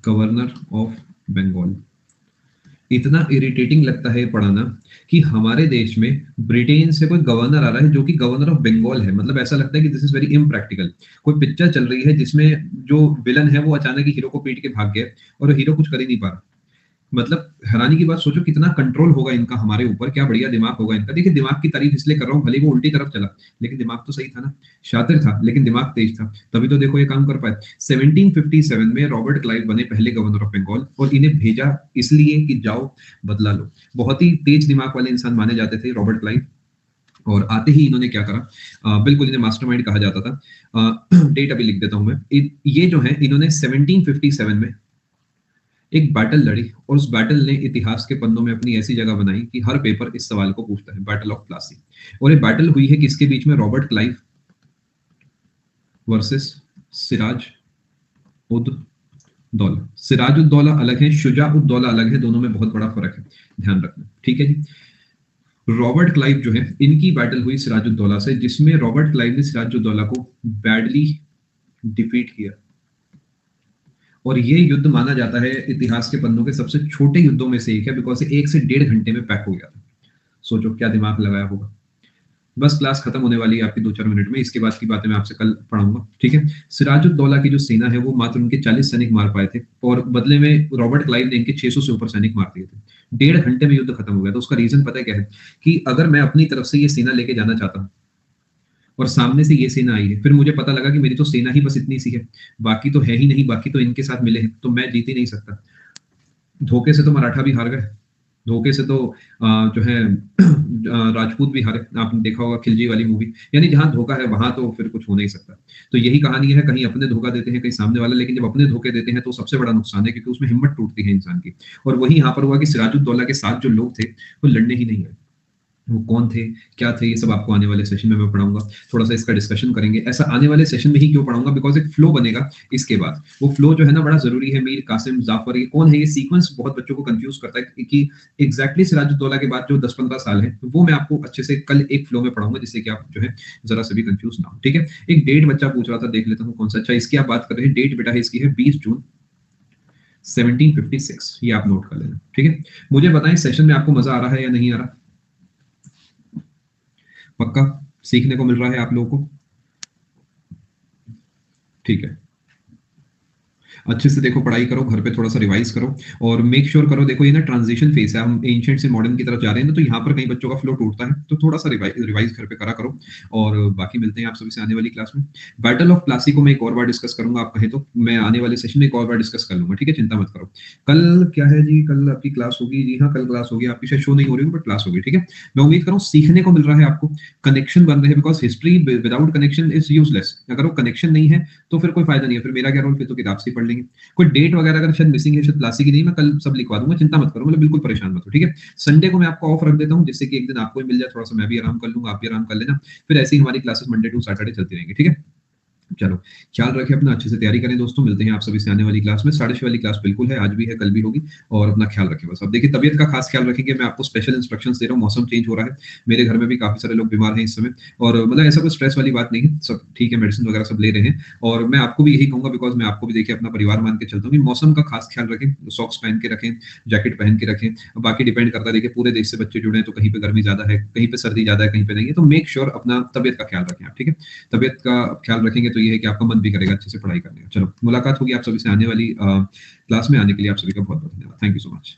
गवर्नर ऑफ बंगाल। इतना इरिटेटिंग लगता है पढ़ाना कि हमारे देश में ब्रिटेन से कोई गवर्नर आ रहा है जो कि गवर्नर ऑफ बंगाल है। मतलब ऐसा लगता है कि दिस इज वेरी इम्प्रैक्टिकल। कोई पिक्चर चल रही है जिसमें जो विलन है वो अचानक ही हीरो को पीट के भाग गया और हीरो कुछ कर ही नहीं पा रहा। मतलब हैरानी की बात, सोचो कितना कंट्रोल होगा इनका हमारे ऊपर, क्या बढ़िया दिमाग होगा इनका। देखिए दिमाग की तारीफ इसलिए कर रहा हूँ, भले वो उल्टी तरफ चला लेकिन दिमाग तो सही था ना, शातिर था लेकिन दिमाग तेज था, तभी तो देखो ये काम कर पाए। 1757 में रॉबर्ट क्लाइव बने पहले गवर्नर ऑफ बंगाल, और इन्हें भेजा इसलिए कि जाओ बदला लो। बहुत ही तेज दिमाग वाले इंसान माने जाते थे रॉबर्ट क्लाइव। और आते ही इन्होंने क्या करा, बिल्कुल इन्हें मास्टरमाइंड कहा जाता था। डेट अभी लिख देता हूं मैं। ये जो है इन्होंने 1757 में एक बैटल लड़ी, और उस बैटल ने इतिहास के पन्नों में अपनी ऐसी जगह बनाई कि हर पेपर इस सवाल को पूछता है, बैटल ऑफ प्लासी। और ये बैटल हुई है किसके बीच में, Robert Clive versus Siraj ud Daula. Siraj ud Daula अलग है, शुजा उद दौला अलग है, दोनों में बहुत बड़ा फर्क है, ध्यान रखना, ठीक है जी। रॉबर्ट क्लाइव जो है इनकी बैटल हुई सिराज उद दौला से, जिसमें रॉबर्ट क्लाइव ने सिराज उद दौला को बैडली डिफीट किया। और ये युद्ध माना जाता है इतिहास के पन्नों के सबसे छोटे युद्धों में से एक है, बिकॉज 1 से 1.5 घंटे में पैक हो गया था। सोचो क्या दिमाग लगाया होगा। बस क्लास खत्म होने वाली है आपकी 2-4 मिनट में, इसके बाद की बातें मैं आपसे कल पढ़ाऊंगा, ठीक है। सिराजुद्दौला की जो सेना है वो मात्र उनके 40 सैनिक मार पाए थे, और बदले में रॉबर्ट क्लाइव ने इनके 600 से ऊपर सैनिक मार दिए थे। 1.5 घंटे में युद्ध खत्म हो गया। तो उसका रीजन पता है क्या है, कि अगर मैं अपनी तरफ से ये सेना लेके जाना चाहता हूँ और सामने से ये सेना आई है, फिर मुझे पता लगा कि मेरी तो सेना ही बस इतनी सी है, बाकी तो है ही नहीं, बाकी तो इनके साथ मिले हैं, तो मैं जीत ही नहीं सकता। धोखे से तो मराठा भी हार गए, धोखे से तो जो है राजपूत भी हारे। आपने देखा होगा खिलजी वाली मूवी। यानी जहां धोखा है वहां तो फिर कुछ हो नहीं सकता। तो यही कहानी है, कहीं अपने धोखा देते हैं कहीं सामने वाला, लेकिन जब अपने धोखे देते हैं तो सबसे बड़ा नुकसान है, क्योंकि उसमें हिम्मत टूटती है इंसान की। और वही यहाँ पर हुआ कि सिराजुद्दौला के साथ जो लोग थे वो लड़ने ही नहीं आए। वो कौन थे, क्या थे, ये सब आपको आने वाले सेशन में मैं पढ़ाऊंगा। थोड़ा सा इसका डिस्कशन करेंगे। ऐसा आने वाले सेशन में ही क्यों पढ़ाऊंगा, बिकॉज एक फ्लो बनेगा इसके बाद। वो फ्लो जो है ना बड़ा जरूरी है। मीर कासिम जाफर ये कौन है, ये सीक्वेंस बहुत बच्चों को कंफ्यूज करता है कि एग्जैक्टली सिराजुद्दौला के बाद जो 10-15 साल है वो मैं आपको अच्छे से कल एक फ्लो में पढ़ाऊंगा, जिससे कि आप जो है जरा से भी कंफ्यूज ना हो, ठीक है। एक डेट बच्चा पूछ रहा था, देख लेता हूँ कौन सा। अच्छा, इसकी आप बात कर रहे हैं, डेट बेटा है इसकी है 20 जून 1756। ये आप नोट कर लेना, ठीक है। मुझे बताएं सेशन में आपको मजा आ रहा है या नहीं आ रहा। पक्का सीखने को मिल रहा है आप लोगों को, ठीक है। अच्छे से देखो, पढ़ाई करो, घर पे थोड़ा सा रिवाइज करो, और मेक श्योर करो। देखो ये ना ट्रांजिशन फेस है, हम एंशिएंट से मॉडर्न की तरफ जा रहे हैं ना, तो यहाँ पर कई बच्चों का फ्लो टूटता है, तो थोड़ा सा रिवाइज घर पे करा करो। और बाकी मिलते हैं आप सभी से आने वाली क्लास में। बैटल ऑफ प्लासी को मैं एक और बार डिस्कस करूंगा, आप कहें तो मैं आने वाले सेशन में एक और बार डिस्कस कर लूंगा, ठीक है, चिंता मत करो। कल क्या है जी, कल आपकी क्लास होगी जी, हाँ कल क्लास होगी आपकी, शायद शो नहीं हो रही बट क्लास होगी, ठीक है। मैं उम्मीद करूँ सीखने को मिल रहा है आपको, कनेक्शन बन रहे हैं, because history without connection is useless. अगर वो कनेक्शन नहीं है तो फिर कोई फायदा नहीं है, फिर मेरा क्या रोल, फिर तो किताब से पढ़ लेंगे। जाएंगे। कोई डेट वगैरह अगर शायद मिसिंग है, शायद क्लासिक ही नहीं, मैं कल सब लिखवा दूंगा, चिंता मत करो, मतलब बिल्कुल परेशान मत हो, ठीक है। संडे को मैं आपको ऑफ रख देता हूँ, जिससे कि एक दिन आपको भी मिल जाए, थोड़ा सा मैं भी आराम कर लूंगा, आप भी आराम कर लेना। फिर ऐसे ही हमारी क्लासेस मंडे टू सैटरडे चलती रहेंगी, ठीक है। चलो, ख्याल रखें अपना, अच्छे से तैयारी करें दोस्तों, मिलते हैं आप सभी से आने वाली क्लास में। 6:30 वाली क्लास बिल्कुल है, आज भी है, कल भी होगी, और अपना ख्याल रखें बस। अब देखिए, तबीयत का खास ख्याल रखेंगे, मैं आपको स्पेशल इंस्ट्रक्शंस दे रहा हूँ, मौसम चेंज हो रहा है, मेरे घर में भी काफ़ी सारे लोग बीमार हैं इस समय, और मतलब ऐसा कोई स्ट्रेस वाली बात नहीं है, सब ठीक है, मेडिसिन वगैरह सब ले रहे हैं। और मैं आपको भी यही कहूँगा, बिकॉज़ मैं आपको भी देखिए अपना परिवार मान के चलता हूँ, कि मौसम का खास ख्याल रखें, सॉक्स पहन के रखें, जैकेट पहन के रखें। बाकी डिपेंड करता है, देखिए पूरे देश से बच्चे जुड़े हैं, तो कहीं पे गर्मी ज़्यादा है, कहीं पे सर्दी ज़्यादा है, कहीं पे नहीं है, तो मेक श्योर अपना तबीयत का ख्याल रखें आप, ठीक है। तबीयत का ख्याल रखेंगे तो ये है कि आपका मन भी करेगा अच्छे से पढ़ाई करने का। चलो, मुलाकात होगी आप सभी से आने वाली क्लास में। आने के लिए आप सभी का बहुत बहुत धन्यवाद। Thank you so much.